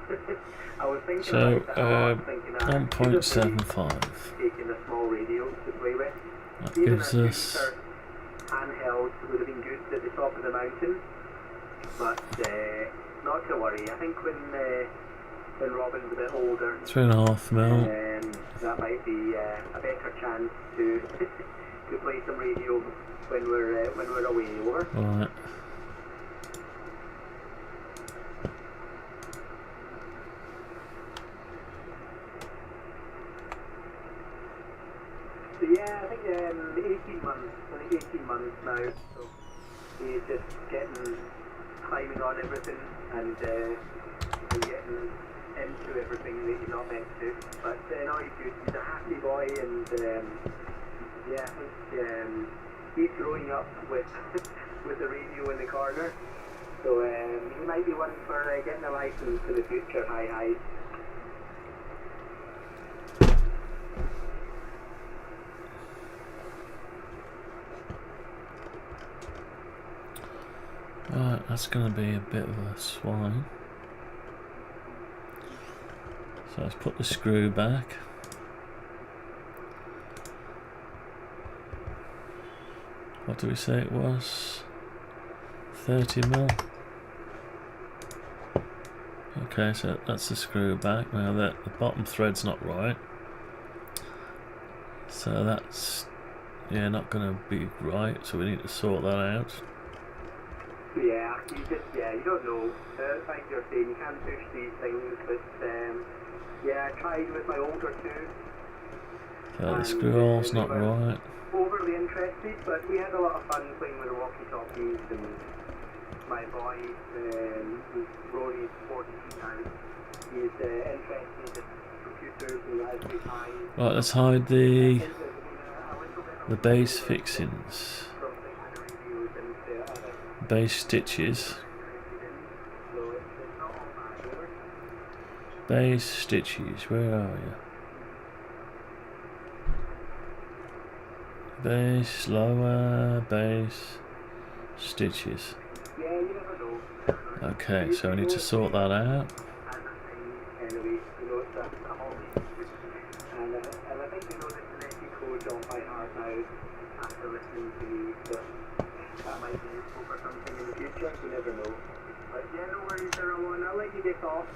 I was thinking So, about that a lot, thinking I should have maybe 1.75. taken a small radio to play with. That Even gives a us. speaker handheld would have been good at the top of the mountain, but not to worry. I think when Robin's a bit older, 3.5 mil. that might be a better chance to to play some radio when we're away, over. Right. So yeah, I think 18 months. I think 18 months now. So he's just climbing on everything and getting into everything that he's not meant to. But no, he's good. He's a happy boy, and yeah, I think he's growing up with with the radio in the corner. So he might be one for getting a license for the future. Hi. Right, that's going to be a bit of a swine. So let's put the screw back. What do we say it was? 30mm. Okay, so that's the screw back. Now that the bottom thread's not right, so that's not going to be right. So we need to sort that out. Yeah, you don't know. Like you're saying, you can't push these things, but yeah, I tried with my older two. So the screw hole's not right. Overly interested, but we had a lot of fun playing with the walkie-talkies, and my boy, Rory's 42 now, he's interested in computers and Raspberry Pi. Right, let's hide the base fixings. Base stitches. Base stitches, where are you? Base, lower, base, stitches. Okay, so I need to sort that out. You never know. But yeah, no worries, everyone. I'll let you get off.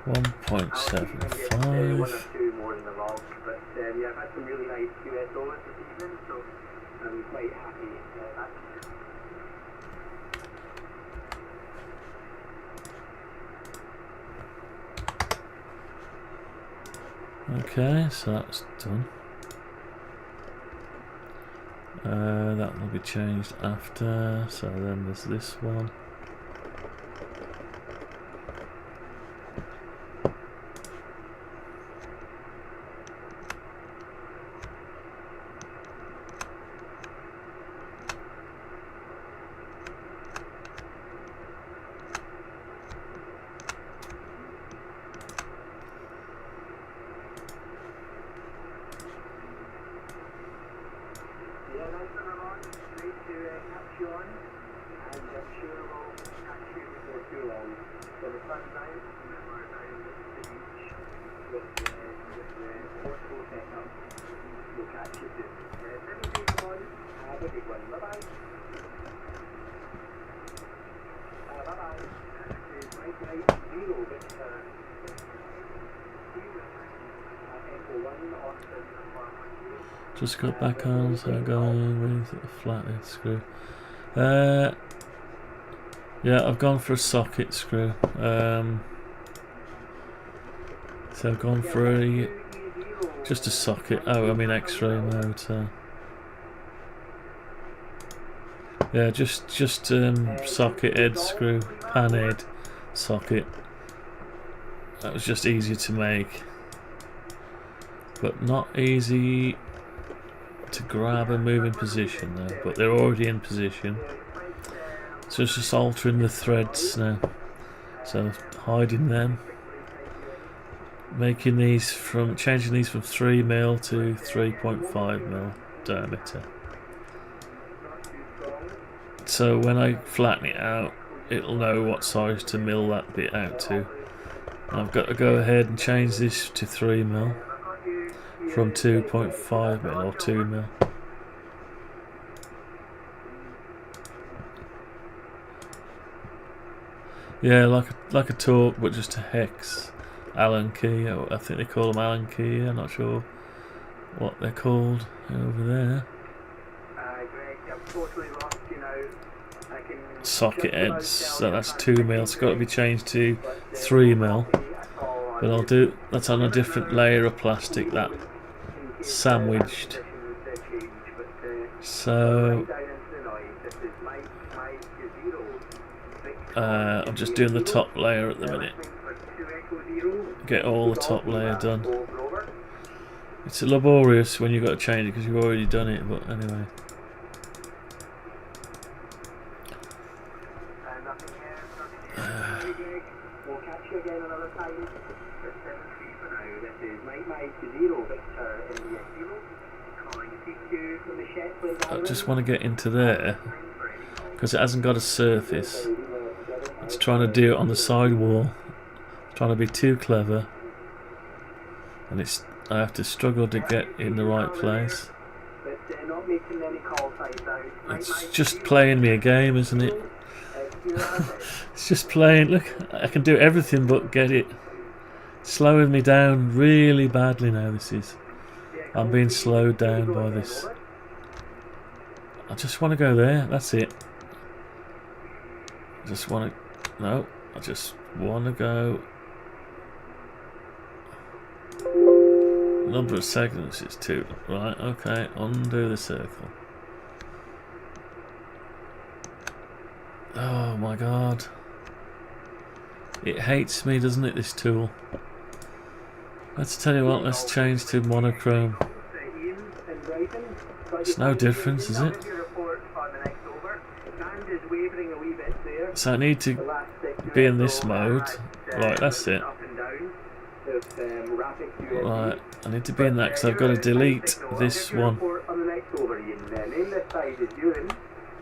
1.75. One or two more in the log. But yeah, I've had some really nice QSOs this evening, so I'm quite happy. Okay, so that's done. That will be changed after, so then there's this one. Just got back on, so going with a flathead screw. Yeah, I've gone for a socket screw. So I've gone for just a socket. Oh, I mean X-ray motor. Yeah, just socket head screw, pan head socket. That was just easier to make, but not easy to grab and move in position though. But they're already in position, so it's just altering the threads now. So hiding them, changing these from 3mm to 3.5mm diameter. So when I flatten it out, it'll know what size to mill that bit out to. And I've got to go ahead and change this to 3mm from 2.5mm or 2mm. Yeah, like a torque, but just a hex Allen key. I think they call them Allen key. I'm not sure what they're called over there. Socket heads, so that's 2mm. It's got to be changed to 3mm. But that's on a different layer of plastic, that sandwiched So I'm just doing the top layer at the minute. Get all the top layer done. It's laborious when you've got to change it because you've already done it, but anyway. I just want to get into there because it hasn't got a surface. It's trying to do it on the side wall. It's trying to be too clever, and I have to struggle to get in the right place. It's just playing me a game, isn't it? It's just playing. Look, I can do everything but get it. Slowing me down really badly now. This is. I'm being slowed down by this. I just want to go there. That's it. I just want to. No, I just want to go. Number of seconds is 2. Right, okay. Undo the circle. Oh my god. It hates me, doesn't it, this tool? Let's tell you what, let's change to monochrome. It's no difference, is it? So I need to be in this mode. Right, that's it. Right, I need to be in that because I've got to delete this one.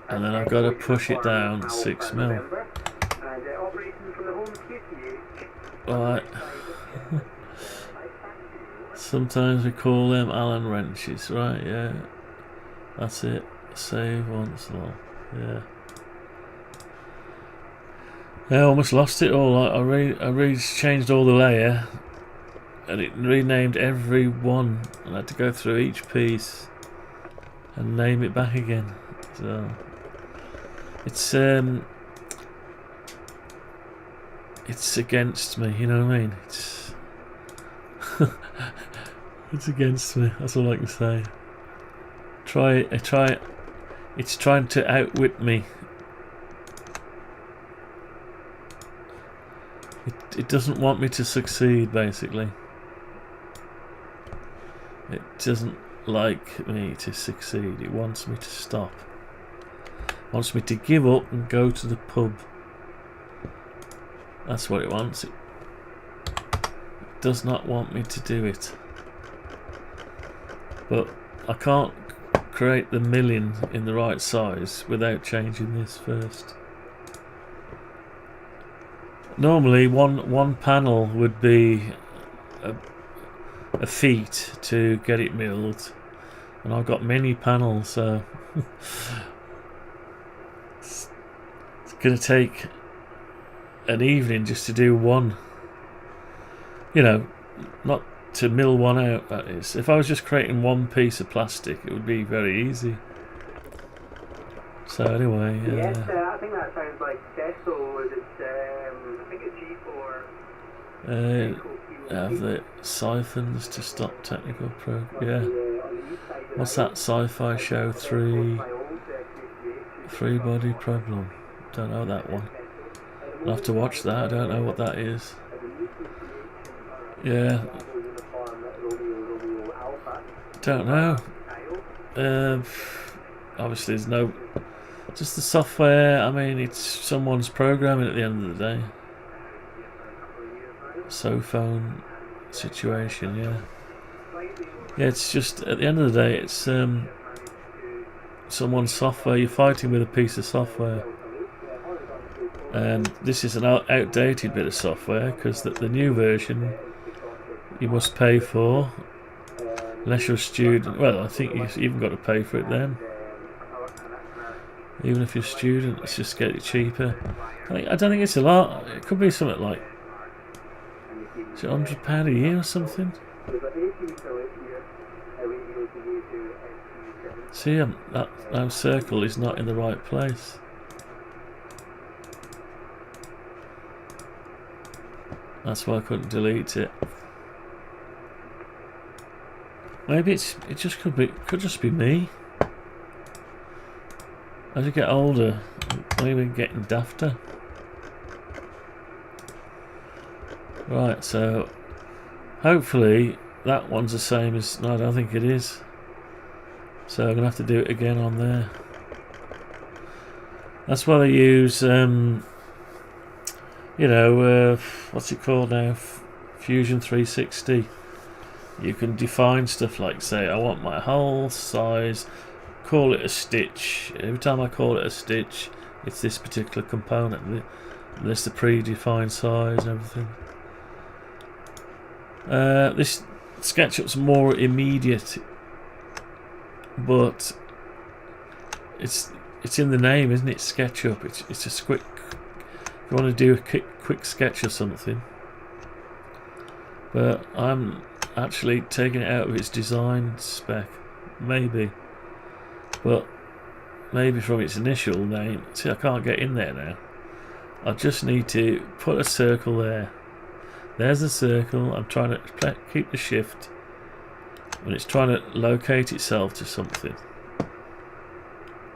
And then I've got to push it down 6mm. Right. Sometimes we call them Allen wrenches, right? Yeah. That's it. Save once more. Yeah. I almost lost it all. I changed all the layer, and it renamed every one. I had to go through each piece and name it back again. So it's against me. You know what I mean? It's it's against me. That's all I can say. It's trying to outwit me. It doesn't want me to succeed, basically. It doesn't like me to succeed. It wants me to stop. It wants me to give up and go to the pub. That's what it wants. It does not want me to do it. But I can't create the milling in the right size without changing this first. Normally one panel would be a feat to get it milled, and I've got many panels, so it's going to take an evening just to do one. You know, not to mill one out, that is. If I was just creating one piece of plastic, it would be very easy. So anyway, yes, I think that sounds like Testo. Is it? I think it's G4. Have the siphons to stop technical yeah. What's that sci-fi show? Three body problem. Don't know that one. I'll have to watch that. I don't know what that is. Yeah. Don't know. Obviously there's no. Just the software. I mean, it's someone's programming at the end of the day. Phone situation, yeah. Yeah, it's just at the end of the day, it's someone's software. You're fighting with a piece of software, and this is an outdated bit of software because the new version you must pay for unless you're a student. Well, I think you've even got to pay for it then. Even if you're a student, let's just get it cheaper. I don't think it's a lot. It could be something like, is it £100 a year or something? See, that circle is not in the right place. That's why I couldn't delete it. Maybe it just could just be me. As you get older, maybe getting dafter. Right, so hopefully that one's the same as... No, I don't think it is. So I'm going to have to do it again on there. That's why they use, you know, what's it called now? Fusion 360. You can define stuff like, say, I want my hole size, call it a stitch. Every time I call it a stitch, it's this particular component. There's the predefined size and everything. This SketchUp's more immediate, but it's in the name, isn't it? SketchUp. It's just quick. If you want to do a quick sketch or something. But I'm actually taking it out of its design spec, maybe. But maybe from its initial name. See, I can't get in there now. I just need to put a circle there. There's a circle. I'm trying to keep the shift, and it's trying to locate itself to something.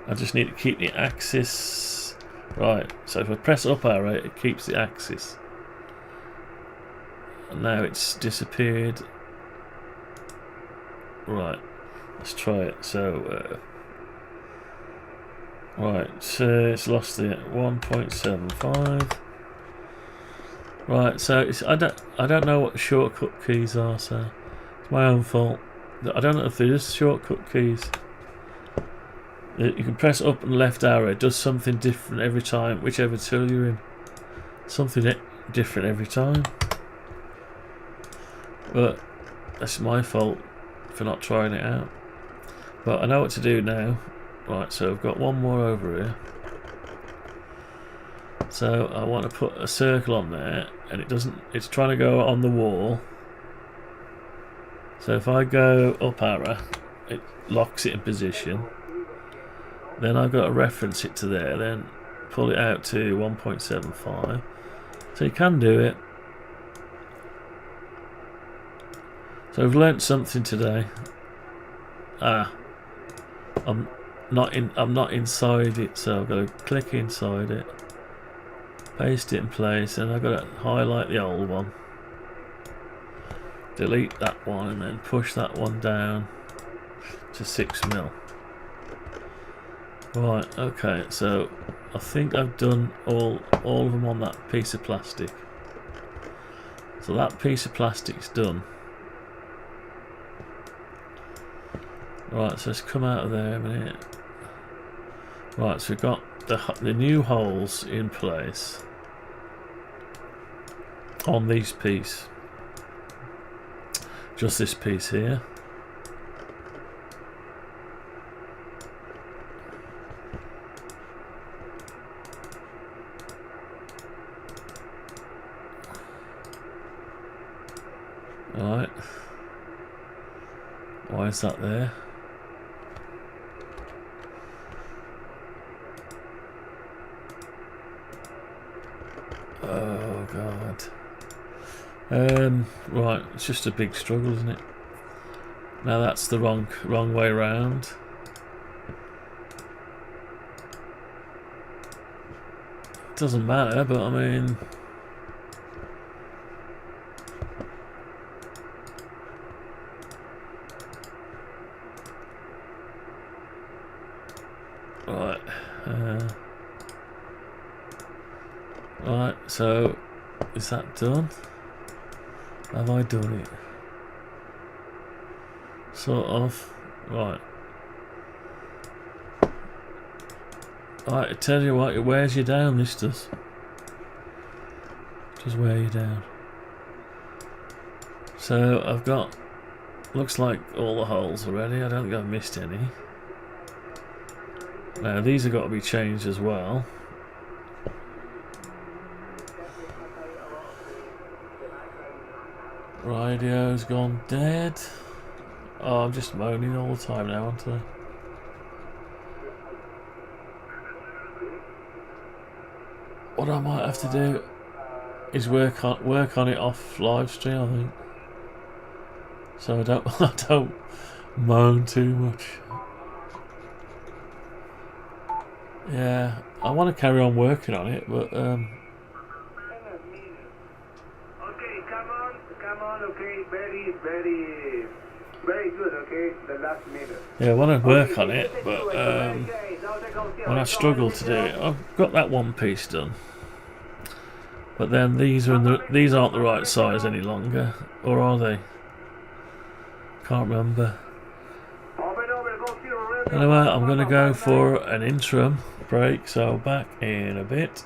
I just need to keep the axis right. So if I press up arrow, it keeps the axis. And now it's disappeared. Right, let's try it. So right, so it's lost the 1.75. Right, so I don't know what the shortcut keys are, so it's my own fault. I don't know if there is shortcut keys. You can press up and left arrow. It does something different every time, whichever tool you're in. Something different every time. But that's my fault for not trying it out. But I know what to do now. Right, so I've got one more over here. So I want to put a circle on there, and it doesn't. It's trying to go on the wall. So if I go up arrow, it locks it in position. Then I've got to reference it to there. Then pull it out to 1.75. So you can do it. So I've learnt something today. I'm not inside it, so I've got to click inside it. Paste it in place, and I've got to highlight the old one, delete that one, and then push that one down to 6mm. Right, okay, so I think I've done all of them on that piece of plastic. So that piece of plastic's done. Right, so let's come out of there a minute. Right, so we've got the new holes in place on these piece, just this piece here. Alright, why is that there? Oh god. Right, it's just a big struggle, isn't it? Now that's the wrong way round. Doesn't matter, but I mean, right. Right, so is that done? Have I done it? Sort of. Right. Right, I tell you what, it wears you down, this does. Just wear you down. So I've got, looks like all the holes already. I don't think I've missed any. Now these have got to be changed as well. Radio's gone dead. Oh, I'm just moaning all the time now, aren't I? What I might have to do is work on it off live stream, I think, so I don't moan too much. Yeah, I want to carry on working on it, but Okay, come on, okay, very good, okay, the last minute. yeah, I want to work on it, but when I struggle to do it, I've got that one piece done. But then these aren't the right size any longer, or are they? Can't remember. Anyway, I'm going to go for an interim break, so back in a bit.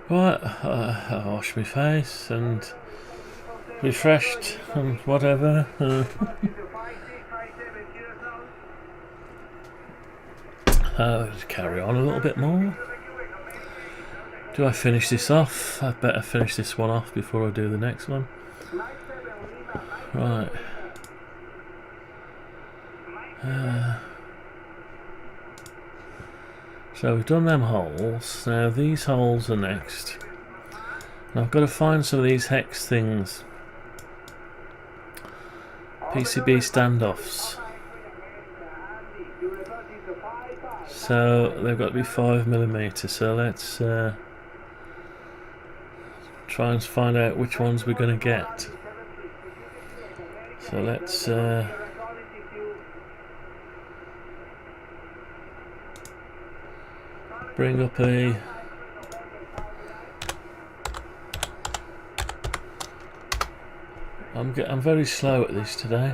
Right, I wash my face and refreshed and whatever. Just carry on a little bit more. Do I finish this off? I'd better finish this one off before I do the next one. Right. So we've done them holes. Now these holes are next. And I've got to find some of these hex things. PCB standoffs. So they've got to be 5mm. So let's try and find out which ones we're going to get. So let's bring up a I'm very slow at this today.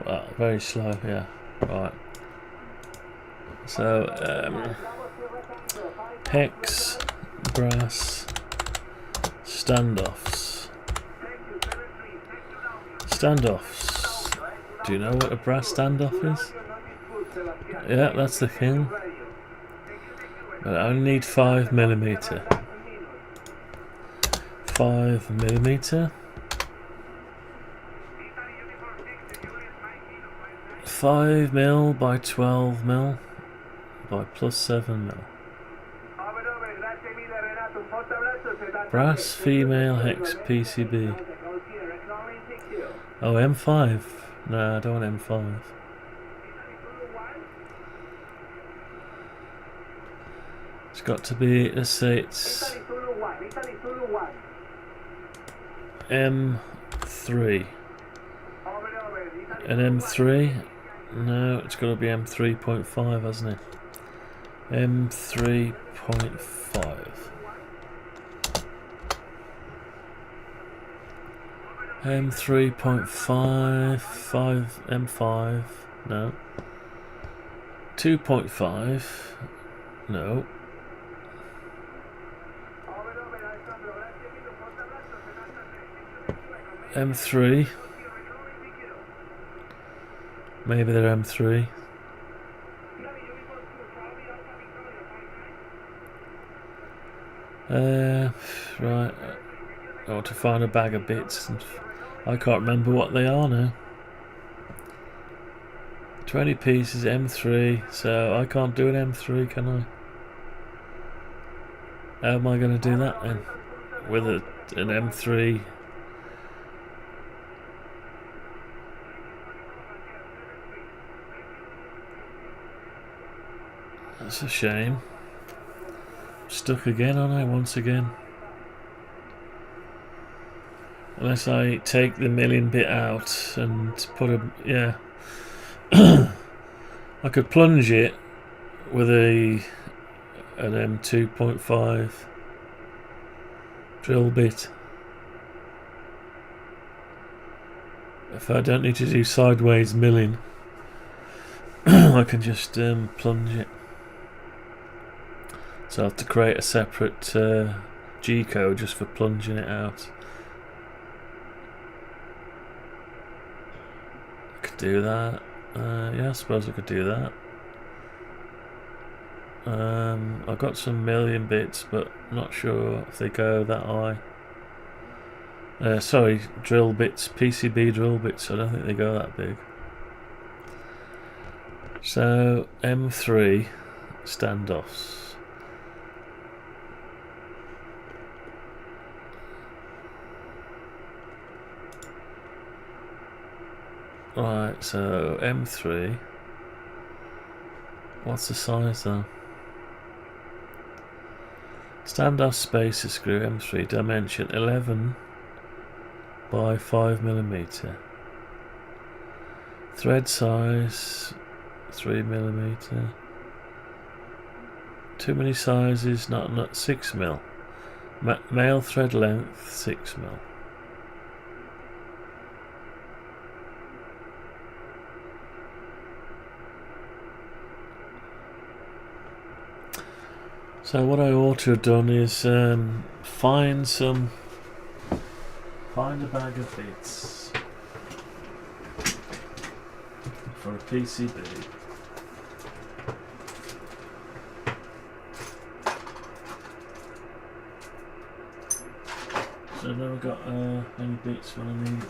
Well, very slow, yeah. Right. So hex, brass, standoffs. Standoffs. Do you know what a brass standoff is? Yeah, that's the thing. But I only need 5mm. 5mm. 5mm by 12mm by plus 7mm. Brass female hex PCB. Oh, M5. No, I don't want M5. It's got to be, let's say it's M3. An M3? No, it's got to be M3.5, hasn't it? M3.5. M3.5, M5, no. 2.5, no. M3. Maybe they're M3. Right. I want to find a bag of bits and I can't remember what they are now. 20 pieces, M3, so I can't do an M3, can I? How am I going to do that then? With an M3? That's a shame. Stuck again, aren't I, once again? Unless I take the milling bit out and put a... yeah. I could plunge it with an M2.5 drill bit. If I don't need to do sideways milling, I can just plunge it. So I have to create a separate G code just for plunging it out. I could do that. Yeah, I suppose I could do that. I've got some million bits, but not sure if they go that high. Sorry, drill bits, PCB drill bits. I don't think they go that big. So M3 standoffs. Right, so M3. What's the size though? Standoff spacer screw M3, dimension 11 by 5mm. Thread size 3mm. Too many sizes, not 6mm. Male thread length 6mm. So what I ought to have done is find a bag of bits for a PCB. So I've never got any bits when I need it.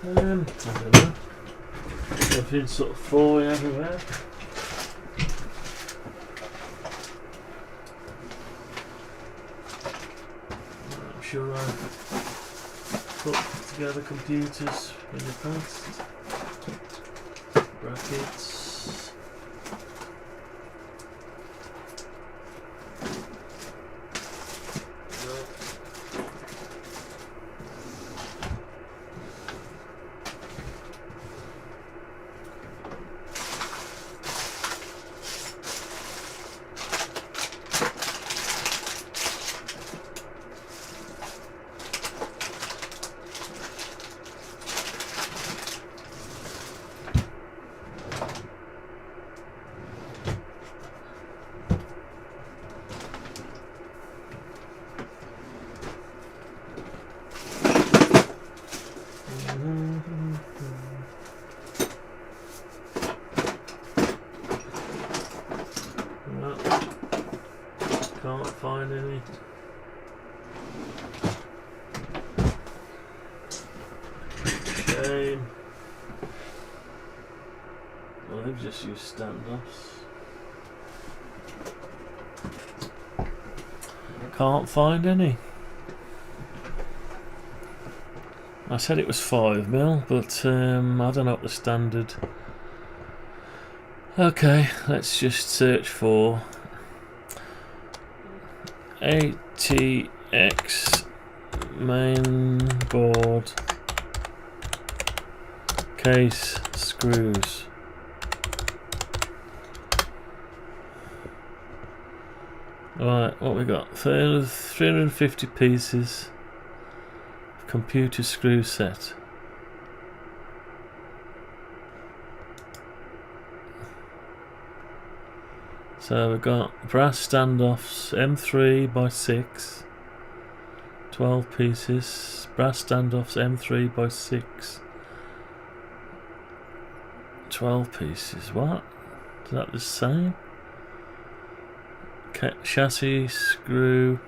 I don't know. Everything's sort of falling everywhere. I'm sure I've put together computers in the past. Brackets. Can't find any. Shame. Well, they've just used standoffs. Can't find any. I said it was 5mm, but I don't know what the standard. Okay, let's just search for ATX mainboard case screws. Right, what we got? 350 pieces computer screw set. So we've got brass standoffs M3 by 6, 12 pieces. Brass standoffs M3 by 6, 12 pieces. What? Is that the same? Chassis screw.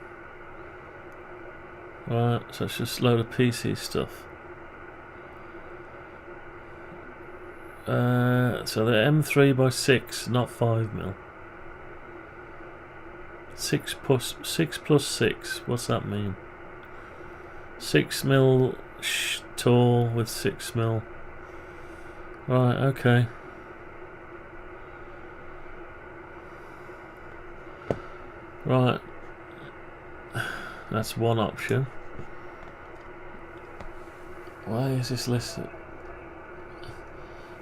Right, so it's just a load of PC stuff. So they're M3 by 6, not 5mm. 6 plus 6. What's that mean? 6mm tall with 6mm. Right, okay. Right. That's one option. Why is this listed?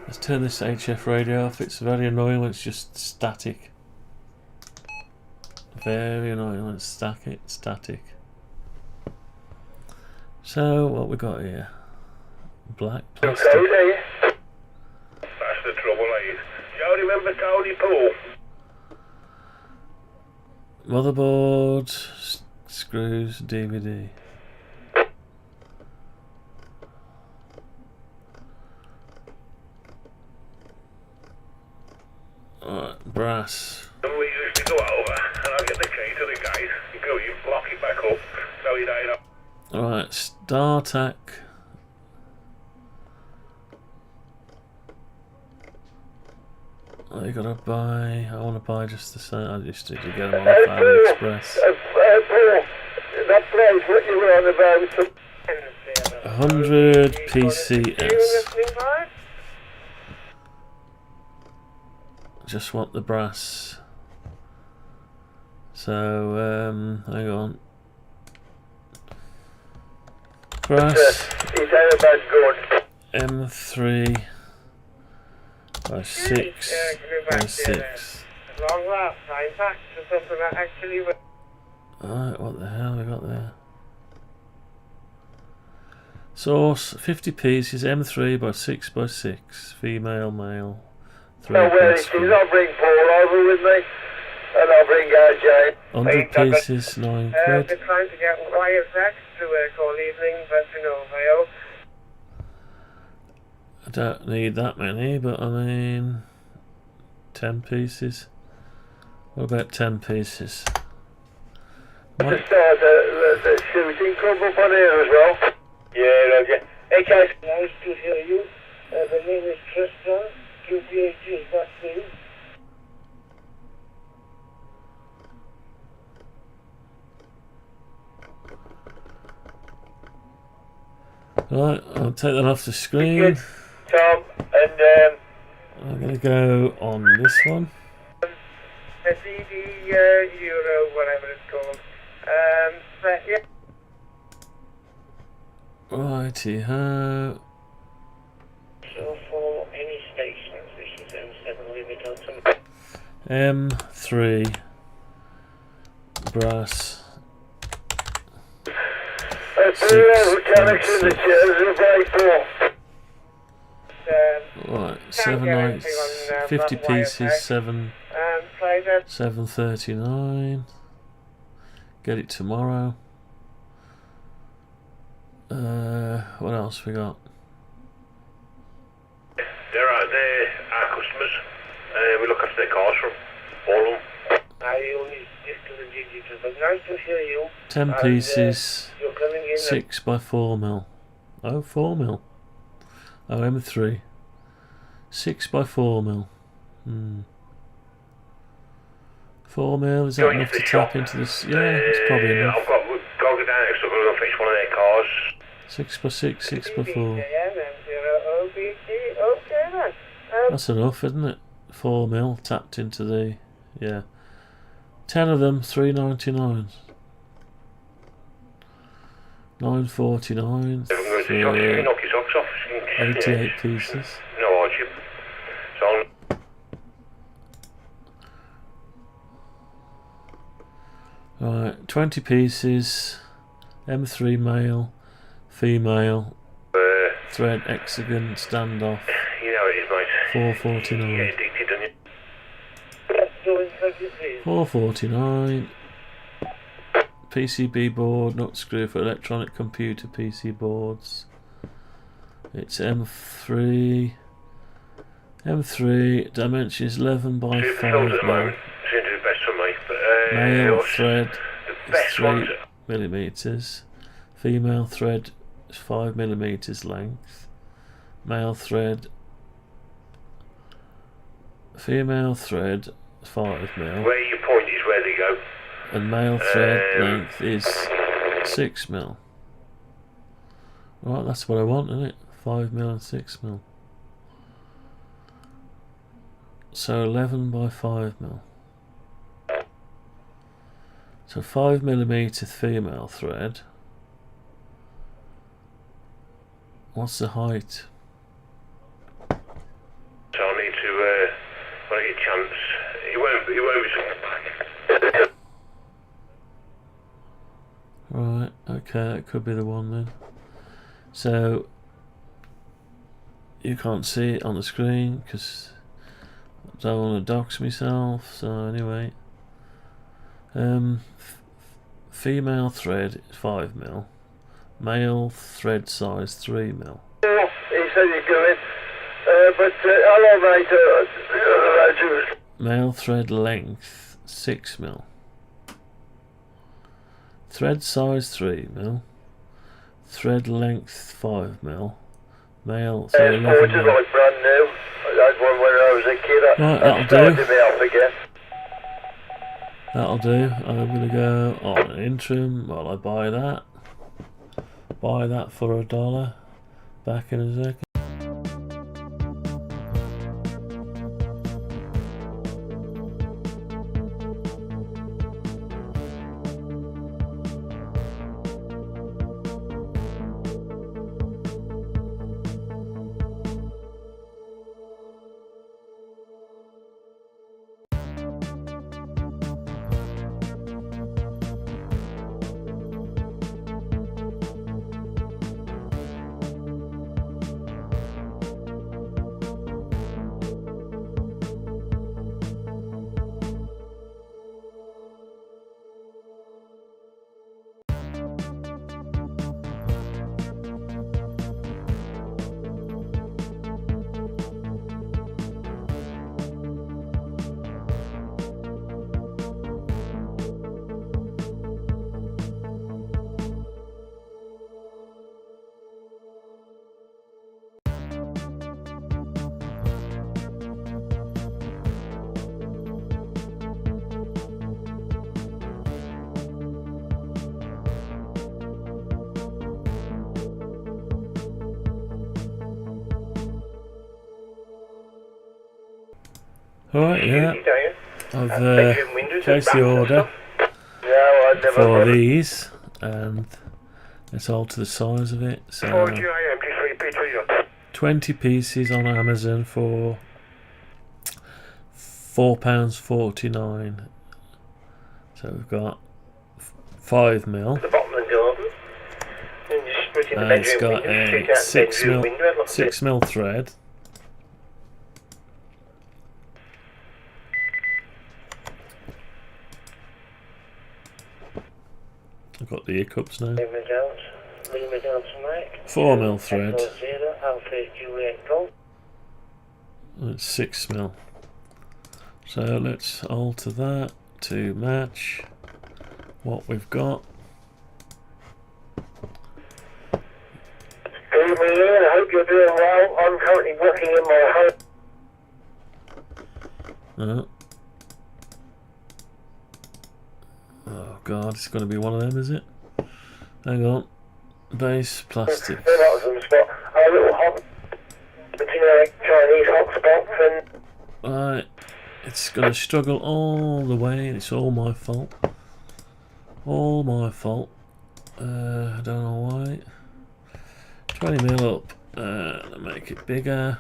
Let's turn this HF radio off. It's very annoying when it's just static. Very annoying when it's static. So what we got here? Black plastic. Cody. That's the trouble, eh? Do you remember Cody Poole? Motherboard, screws, DVD. brass. We used to go over and I'll get the key to the gate. You go, you lock it back up, so you don't know. Alright, StarTAC. I gotta buy. I want to buy just the same. I just need to get them on AliExpress. Paul, that place what you were on about. 100 PCS. Just want the brass. So, hang on. Brass. M3 by 6 by 6. Long last time packs or something that actually. Alright, what the hell we got there? Source 50 pieces, M3 by 6 by 6. Female, male. 3 I'll bring Paul over with me, and I'll bring RJ. 100 pieces, 9 I've quid. been trying to get wire sex to work all evening, but you know, fail. I don't need that many, but I mean 10 pieces. What about 10 pieces? To start the shooting club up on here as well. Yeah, Roger. Hey guys. Nice to hear you. The name is Tristan. QPH is that thing. Right, I'll take that off the screen. Tom, and I'm going to go on this one. a CD Euro, whatever it's called. But yeah. Righty ho. So for any stations, this is M7 limit on some. M3 brass. Right, 7 nights, 50 pieces, 739. Get it tomorrow. What else we got? They're our customers. We look after their cars from all of them. I only stick to the digital, but nice to hear you. 10 pieces, You're coming in 6 by 4 mil. Oh, 4 mil. Oh, M3. 6 by 4 mil. 4 mil, is that Going enough to to the tap shop. into this? Yeah, it's probably enough. I've got to go down next, I'm going to fix one of their cars. 6 by 6, 6 by 4. Okay then. That's enough, isn't it? 4 mil tapped into the. Yeah. 10 of them, $3.99. $9.49 for You knock your socks off. 88 pieces. No hardship. So Right, 20 pieces. M3 male, female, thread hexagon standoff. you know it is, mate. $4.49. You get addicted, don't you? Let's do it, please. $4.49. PCB board, nut screw for electronic computer PC boards. It's M3. M3 dimensions 11 by 5 Films at the mil. moment seem to be best for me, but Male thread the is best 3 ones. millimeters. Female thread is 5 millimeters length. Male thread. Female thread 5 mil. Where you point is where they go. And male thread length is 6 mil. Right, that's what I want, isn't it? 5 mil and 6 mil. So 11 by 5 mil. So 5 millimeter female thread. What's the height? So I need to, when I get a chance, it won't be something back. Right, okay, that could be the one then. So you can't see it on the screen because I don't want to dox myself. So anyway, female thread is 5 mil, male thread size 3 mil. He said he's going, but hello mate, Male thread length 6mm. Thread size 3mm. Thread length 5mm. Male, so 11mm. Like brand new. I had one when I was a kid. Right, that'll do. That'll do. I'm going to go on an interim while I buy that. Buy that for $1. Back in a second. Alright, yeah, I've placed the order for these, and let's alter the size of it. So 20 pieces on Amazon for £4.49. So we've got 5mm. And it's got a 6mm thread. I've got the hiccups now. 4mm thread. It's 6mm. So let's alter that to match what we've got. Good evening, Ian. I hope you're doing well. I'm currently working in my home. Oh god, it's going to be one of them, is it? Hang on. Base plastic. A little hot, generic Chinese hot spots and... Right, it's going to struggle all the way, and it's all my fault. All my fault. I don't know why. 20mm up. I'll make it bigger.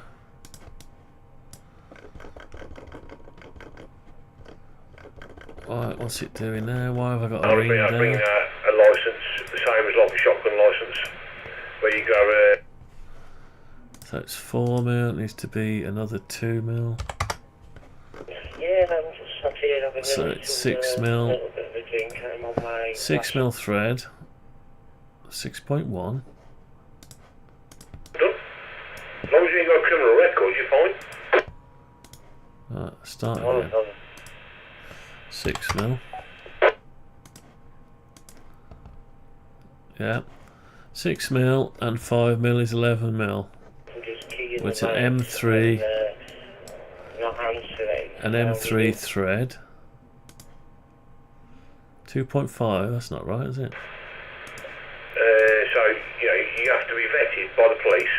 Right, what's it doing now? Why have I got a ring there? Bring a license, the same as like a shotgun license, where you go... So it's 4mm, it needs to be another 2mm. Yeah, I'm just sat here having so it's 6mm. 6mm thread. 6.1. As long as you ain't got a criminal record, you're fine. Right, start again. 6mm. Yeah. 6mm and 5mm is 11mm. It's an M3. An M3 thread. 2.5, that's not right, is it? So, you know, you have to be vetted by the police.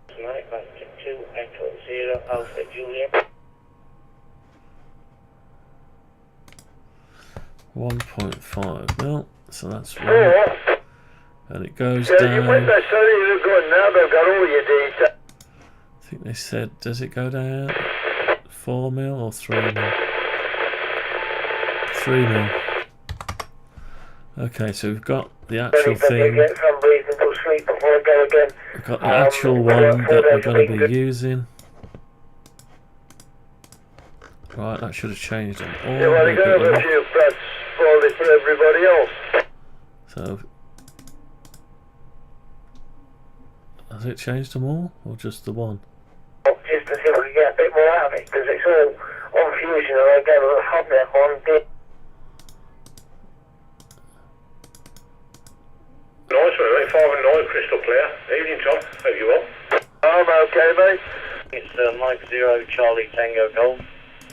Tonight, back to 2 Echo 0 Alpha Juliet. 1.5 so that's right. And it goes down. You went there, sorry, you're going now, they've got all your data. I think they said, does it go down 4mm or 3mm? 3mm. Okay, so we've got the actual thing. We've got the actual one that we're going to be using. Right, that should have changed on all. Yeah, well, they're going to have a few press for everybody else. So Has it changed them all, or just the one? Just to see if we can get a bit more out of it, because it's all on fusion and I get a little hot there on it. Nice one, mate. 5 and 9, crystal clear. Evening, Tom. Hope you well. I'm okay, mate. It's Mike 0, Charlie Tango Golf.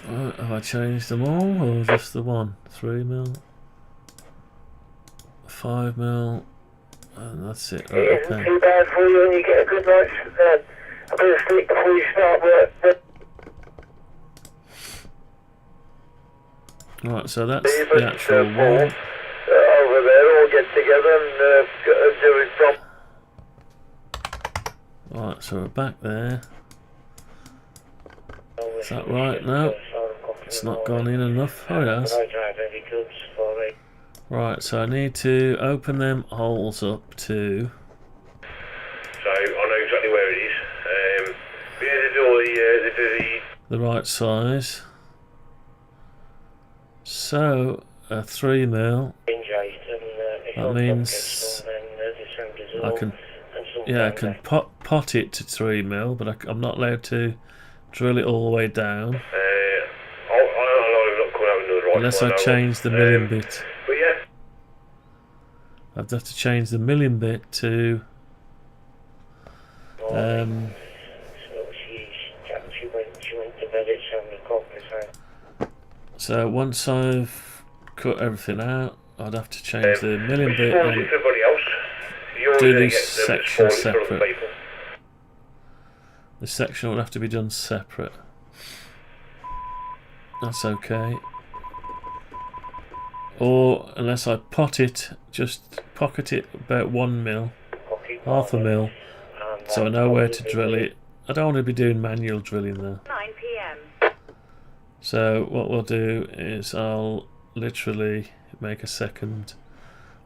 Right, have I changed them all, or just the one? 3mm, 5mm, and that's it. Right, it isn't too bad for you, and you get a good night's a bit of sleep before you start work. Right, so that's the actual one. Over there, all get together and do it from. Right, so we're back there. Is that right? No, it's not gone in enough. Oh, it has. Right, so I need to open them holes up to. So I know exactly where it is. Yeah, they do the right size. So a 3mm. That means I can, I can pot it to 3mm, but I'm not allowed to drill it all the way down unless I change the milling bit. But yeah, I'd have to change the milling bit to so once I've cut everything out, I'd have to change the milling bit and do these sections separate. The section would have to be done separate. That's okay. Or unless I pot it, just pocket it about 1mm, half a mil, so I know where to drill it. I don't want to be doing manual drilling there. 9 PM. So what we'll do is I'll literally make a second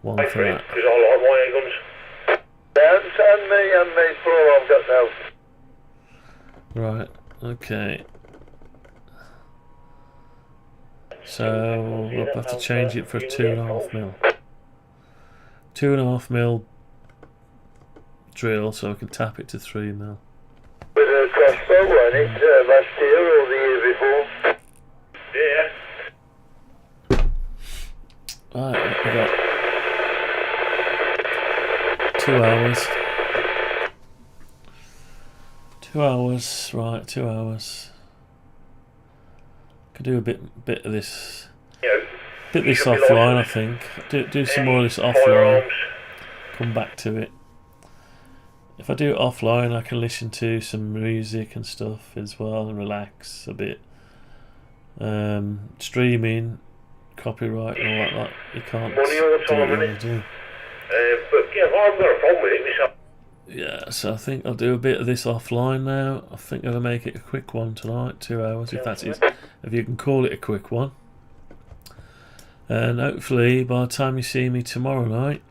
one for that. Because I like my air guns. And me for all I've got now. Right, okay. So we'll have to change it for a 2.5mm. 2.5mm drill, so I can tap it to 3mm. With a crossbow, wasn't it? Last year or the year before? Yeah. Right, we've got 2 hours. 2 hours, right, 2 hours. Could do a bit of this. Bit this offline, I think. Do some more of this offline. Come back to it. If I do it offline, I can listen to some music and stuff as well and relax a bit. Streaming, copyright and all that, you can't do what you want to do. But yeah, I've got a problem with it myself. Yeah, so I think I'll do a bit of this offline now. I think I'll make it a quick one tonight, 2 hours, if that's it. If you can call it a quick one. And hopefully by the time you see me tomorrow night,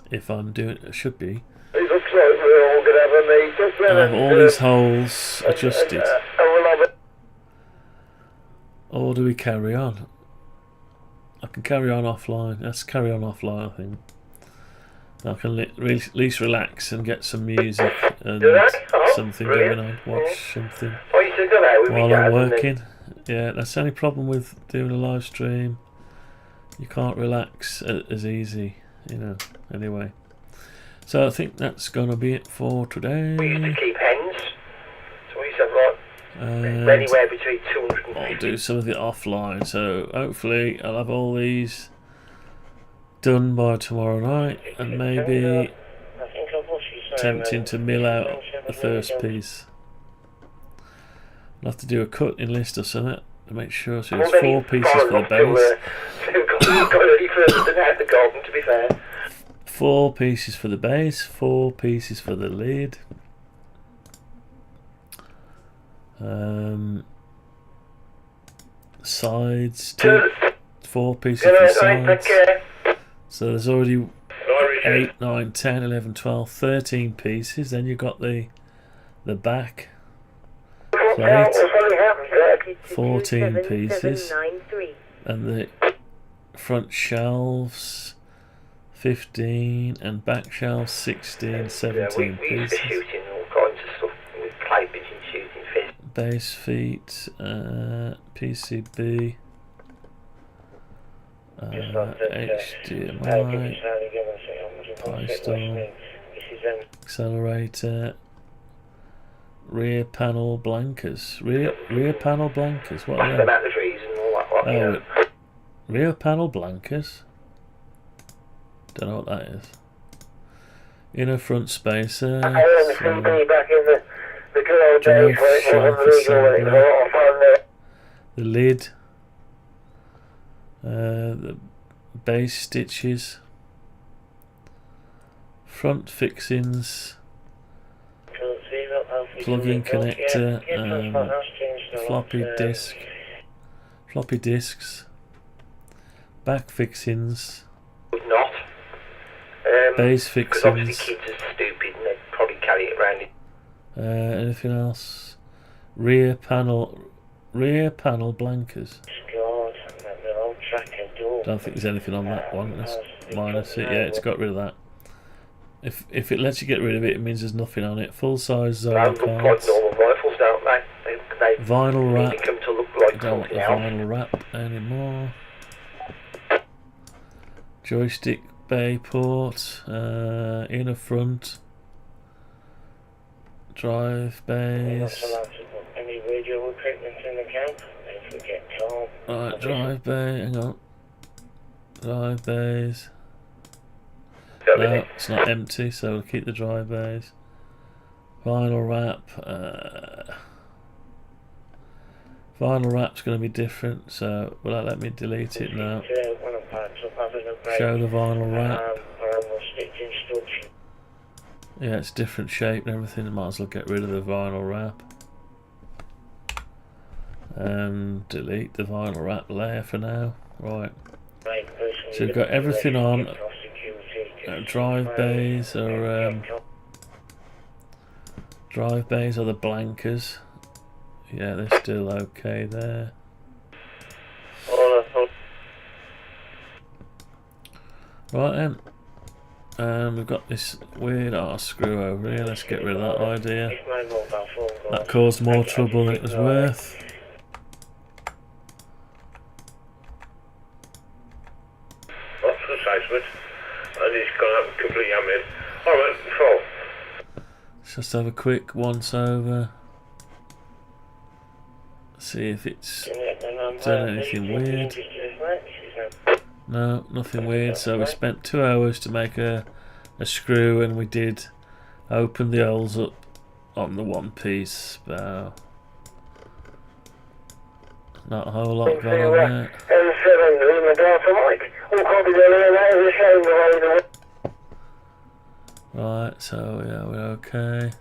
if I'm doing it, should be, It looks like we're all going to have a meet up. I'll have all these holes adjusted. We'll have it. Or do we carry on? I can carry on offline. Let's carry on offline, I think. I can at least relax and get some music and something going on. Watch something while I'm working. Yeah, that's the only problem with doing a live stream. You can't relax as easy, you know. Anyway, so I think that's gonna be it for today. We used to keep hens. So we used to have anywhere between 250. I'll do some of it offline. So hopefully I'll have all these done by tomorrow night, and maybe attempting to mill out the first piece. I'll have to do a cutting list or something to make sure. So there's 4 pieces for the base. Got any further than out the garden, to be fair. 4 pieces for the base, 4 pieces for the lid. Sides, 4 pieces for the sides. So there's already 8, 9, 10, 11, 12, 13 pieces. Then you've got the back plate, 14 pieces, and the front shelves, 15 and back shelf 16, 17 we used to pieces. shooting all kinds of stuff with clay pigeon shooting fish. Base feet, PCB, HDMI, Pistol, accelerator, rear panel blankers. Rear panel blankers. What are The they? batteries and all that lot, you know. Rear panel blankers. Don't know what that is. Inner front spacer. I only can be back in the good old days where it wasn't legal when it was a lot of fun there. The lid. The base stitches. Front fixings. Plug-in connector. Floppy disks. Back fixings. Not. Base Because obviously fixings. kids are stupid and they'd probably carry it around. Anything else? Rear panel blankers. God, the old tracker door. Don't think there's anything on that one. Let's minus it. Yeah, it's got rid of that. If it lets you get rid of it, it means there's nothing on it. Full size They Zoe look like cards. normal rifles, don't they? They Vinyl really wrap. come to look like Don't want the something else. vinyl wrap anymore. Joystick bay port. Inner front. Drive bays. Any radio equipment in the camp? Don't forget Tom. Right, drive bay. Hang on. Drive bays. No, it's not empty, so we'll keep the drive bays. Vinyl wrap. Vinyl wrap's going to be different, so will that let me delete it now? Show the vinyl wrap. Yeah, it's different shape and everything. Might as well get rid of the vinyl wrap. And delete the vinyl wrap layer for now. Right. So we've got everything on. Drive bays are the blankers. Yeah, they're still okay there. Right then. We've got this weird arse screw over here. Let's get rid of that idea. That caused more trouble than it was worth. What's the size of it? And it's gone up completely hammered. Alright, full. Let's just have a quick once over. See if it's done anything weird. No, nothing weird. So we spent 2 hours to make a screw, and we did open the holes up on the one piece bow. Not a whole lot going on there. Right, so yeah, we're okay.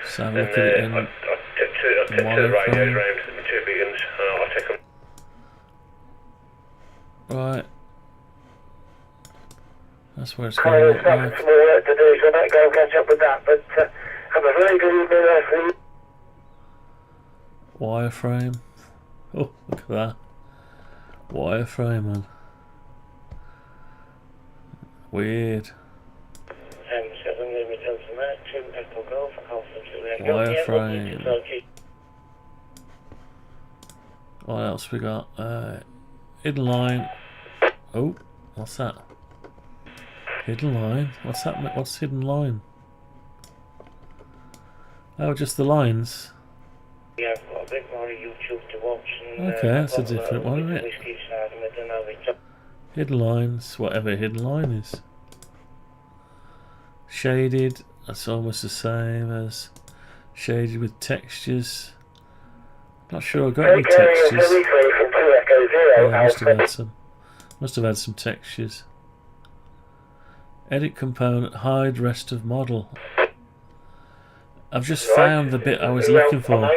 Let's have a look at it in monochrome. Right. That's where it's going to look like. Some more work to do, so I might go and catch up with that. But have a very good evening, Leslie. Wireframe. Oh, look at that. Wireframe, man. Weird. Wireframe. What else we got? Hidden line. Oh, what's that? Hidden line? What's that? What's hidden line? Oh, just the lines. Yeah, I've got a bit more YouTube to watch. And, okay, that's a different one, isn't it? Hidden lines, whatever hidden line is. Shaded, that's almost the same as shaded with textures. Not sure I've got any textures. Oh, I must have had some textures. Edit component, hide rest of model. I've just found the bit I was looking for.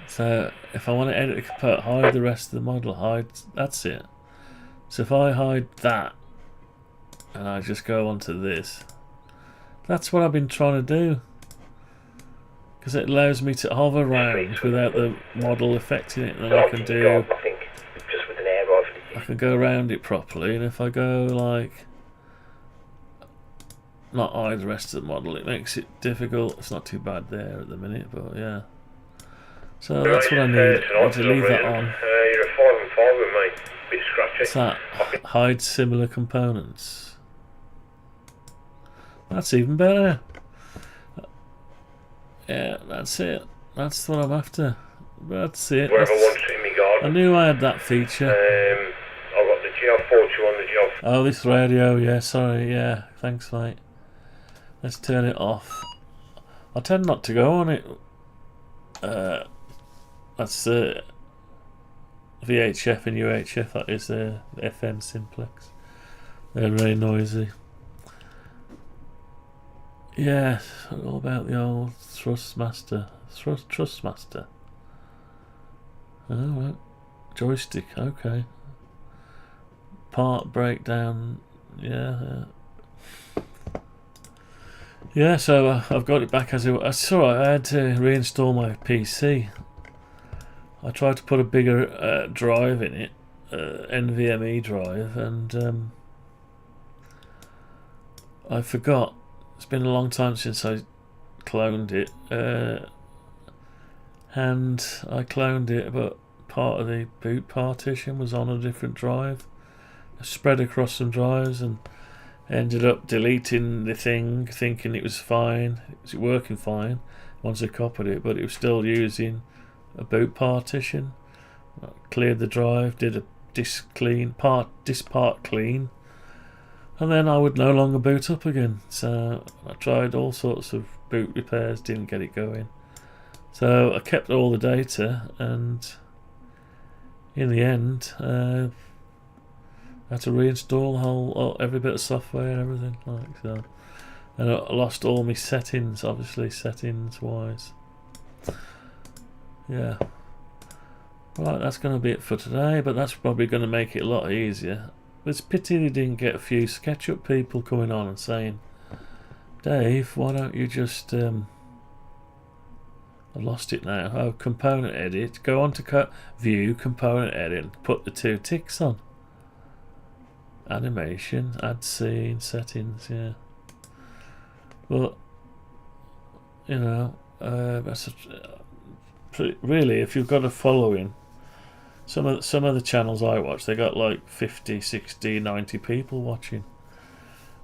So if I want to edit a component, hide the rest of the model, hide, that's it. So if I hide that and I just go onto this, that's what I've been trying to do. Because it allows me to hover around without the model affecting it, and then I can can go around it properly, and if I go like not hide the rest of the model, it makes it difficult. It's not too bad there at the minute, but yeah. So that's what I need. I need to leave that on. You're a 5 and 5 with me. Bit scratchy. What's that? Hide similar components. That's even better. Yeah, that's it. That's what I'm after. That's it. Wherever I want to in my garden. I knew I had that feature. I've got the GL41, the GL... Oh, this radio, yeah, sorry, yeah. Thanks, mate. Let's turn it off. I tend not to go on it. That's VHF and UHF, that is the FM simplex. They're very noisy. Yeah, all about the old Thrustmaster. Trustmaster. Oh, right. Joystick, okay. Part breakdown, yeah. Yeah, so I've got it back as it was. I saw I had to reinstall my PC. I tried to put a bigger drive in it, NVMe drive, and I forgot. It's been a long time since I cloned it, and I cloned it, but part of the boot partition was on a different drive. I spread across some drives and ended up deleting the thing, thinking it was fine. It was working fine once I copied it, but it was still using a boot partition. I cleared the drive, did a disk part clean, and then I would no longer boot up again. So I tried all sorts of boot repairs, didn't get it going. So I kept all the data, and in the end I had to reinstall every bit of software and everything like so. And I lost all my settings, obviously, settings wise. Yeah. Right, that's going to be it for today, but that's probably going to make it a lot easier. It's a pity they didn't get a few SketchUp people coming on and saying, Dave, why don't you just I've lost it now. Oh, component edit. Go on to view, component edit, and put the 2 ticks on. Animation, add scene, settings, yeah. But, you know, that's really, if you've got a following, some of the channels I watch, they got like 50, 60, 90 people watching.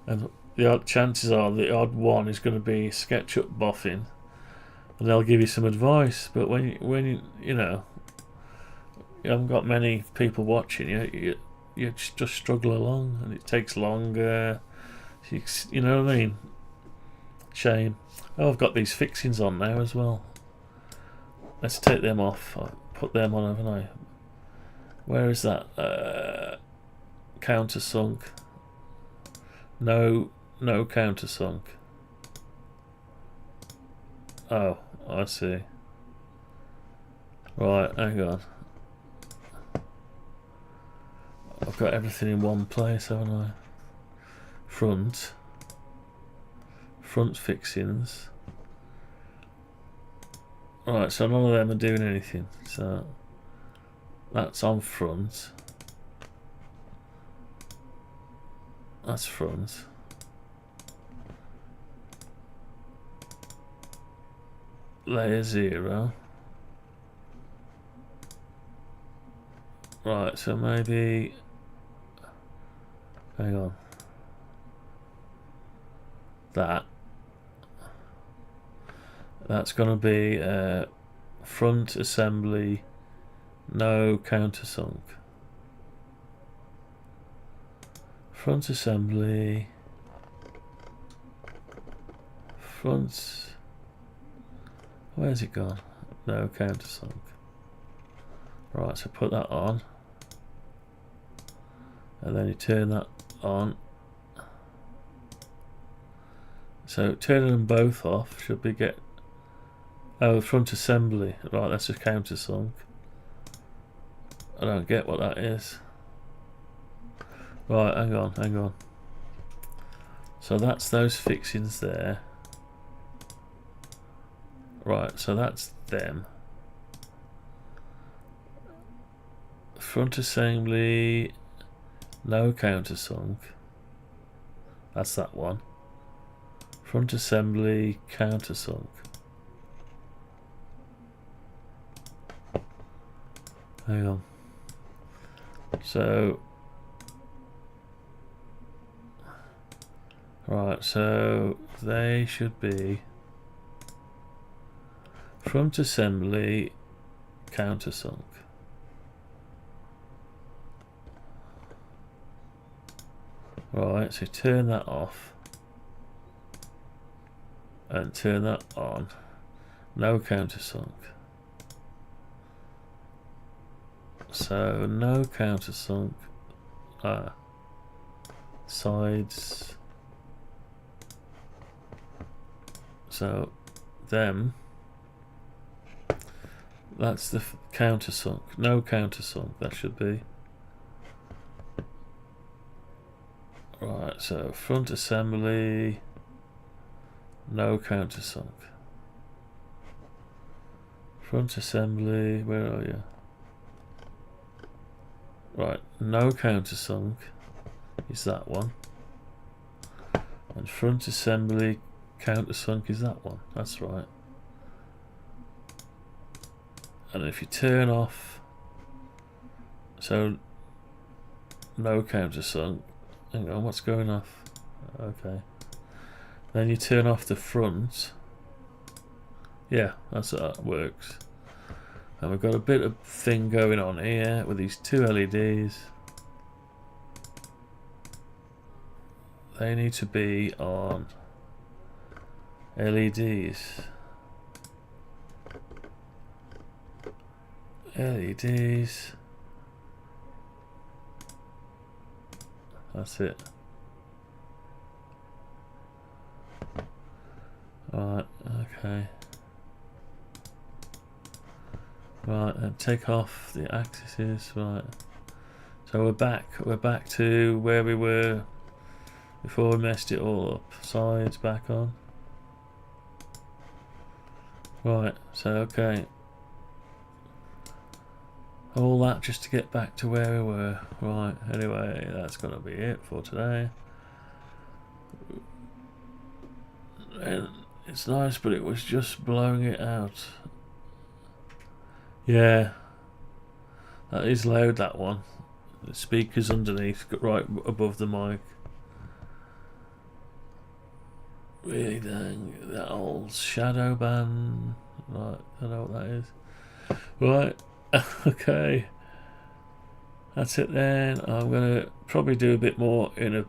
And the odd chances are the odd one is going to be SketchUp boffing, and they'll give you some advice. But when you know, you haven't got many people watching, you just struggle along, and it takes longer. You know what I mean? Shame. Oh, I've got these fixings on now as well. Let's take them off. I put them on, haven't I? Where is that? Countersunk. No countersunk. Oh, I see. Right, hang on. I've got everything in one place, haven't I? Front fixings. Right, so none of them are doing anything. So that's on front. That's front. Layer 0. Right, so maybe, hang on, that's going to be front assembly, no countersunk. Front assembly, front, where's it gone? No countersunk. Right, so put that on, and then you turn that on. So turning them both off should be front assembly. Right, that's a countersunk. I don't get what that is. Right, hang on. So that's those fixings there. Right, so that's them. Front assembly, No countersunk. That's that one. Front assembly, countersunk. Hang on. So, right, so they should be front assembly, countersunk. Right, so turn that off and turn that on. No countersunk. So no countersunk. Sides. So them. That's the countersunk. No countersunk. That should be. Right. So front assembly. No countersunk. Front assembly. Where are you? Right, no countersunk is that one, and front assembly countersunk is that one. That's right. And if you turn off, so no countersunk. Hang on, what's going off? Okay. Then you turn off the front. Yeah, that's how that works. And we've got a bit of thing going on here with these two LEDs. They need to be on LEDs. LEDs. That's it. Alright, okay. Right, and take off the axes. Right, so we're back to where we were before we messed it all up. Sides back on. Right, so okay, all that just to get back to where we were. Right, anyway, that's gonna be it for today. And it's nice, but it was just blowing it out. Yeah, that is loud, that one. The speaker's underneath, right above the mic. Really dang, that old shadow band. Right, I don't know what that is. Right, okay. That's it then. I'm going to probably do a bit more in a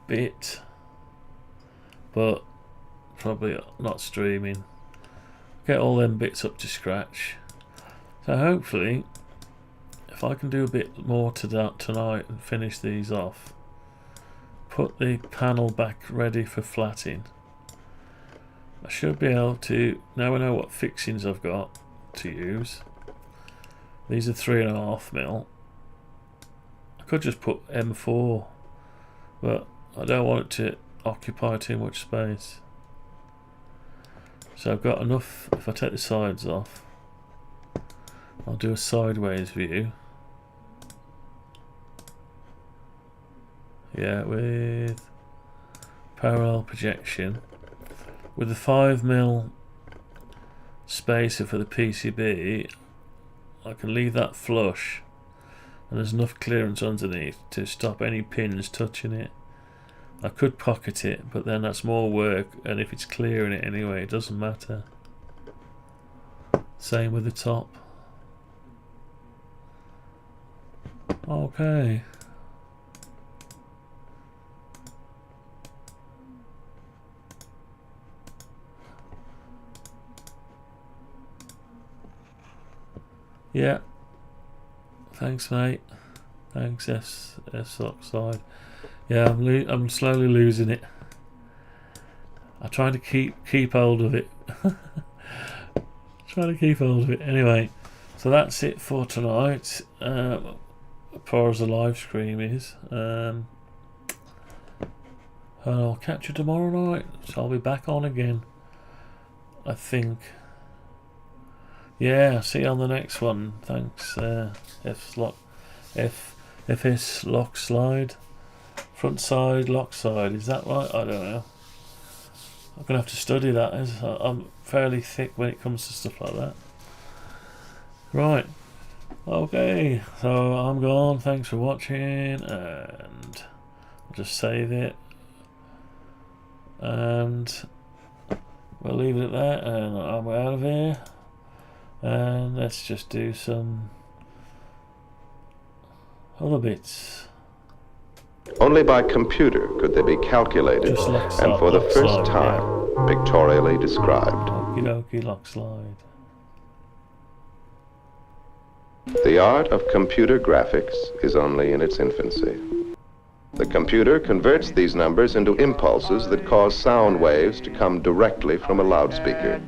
bit. But probably not streaming. Get all them bits up to scratch. So hopefully, if I can do a bit more to that tonight and finish these off, put the panel back ready for flatting, I should be able to, now I know what fixings I've got to use. These are 3.5mm. I could just put M4, but I don't want it to occupy too much space. So I've got enough. If I take the sides off, I'll do a sideways view. Yeah, with parallel projection. With the 5mm spacer for the PCB, I can leave that flush, and there's enough clearance underneath to stop any pins touching it. I could pocket it, but then that's more work, and if it's clearing it anyway, it doesn't matter. Same with the top. Okay. Yeah. Thanks, mate. Thanks, S Oxide. Yeah, I'm slowly losing it. I'm trying to keep hold of it. Trying to keep hold of it. Anyway, so that's it for tonight. As far as the live stream is. And I'll catch you tomorrow night. So I'll be back on again, I think. Yeah, see you on the next one. Thanks, F FS lock slide. Front side, lock side. Is that right? I don't know. I'm going to have to study that. I'm fairly thick when it comes to stuff like that. Right. Okay. So I'm gone. Thanks for watching. And I'll just save it. And we'll leave it at that. And I'm out of here. And let's just do some other bits. Only by computer could they be calculated and for the first time pictorially described. Okie dokie, lock slide. The art of computer graphics is only in its infancy. The computer converts these numbers into impulses that cause sound waves to come directly from a loudspeaker.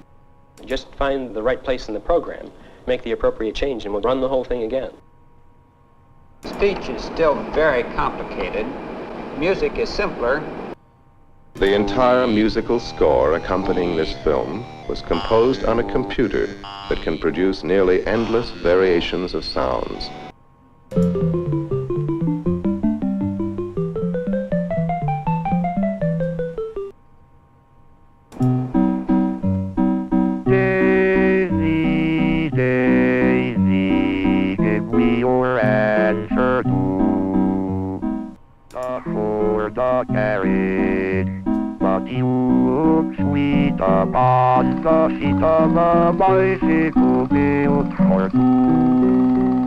Just find the right place in the program, make the appropriate change, and we'll run the whole thing again. Speech is still very complicated. Music is simpler. The entire musical score accompanying this film was composed on a computer that can produce nearly endless variations of sounds. Daisy, Daisy, give me your answer to the sword the carriage. But you look sweet upon the seat of a bicycle built for two.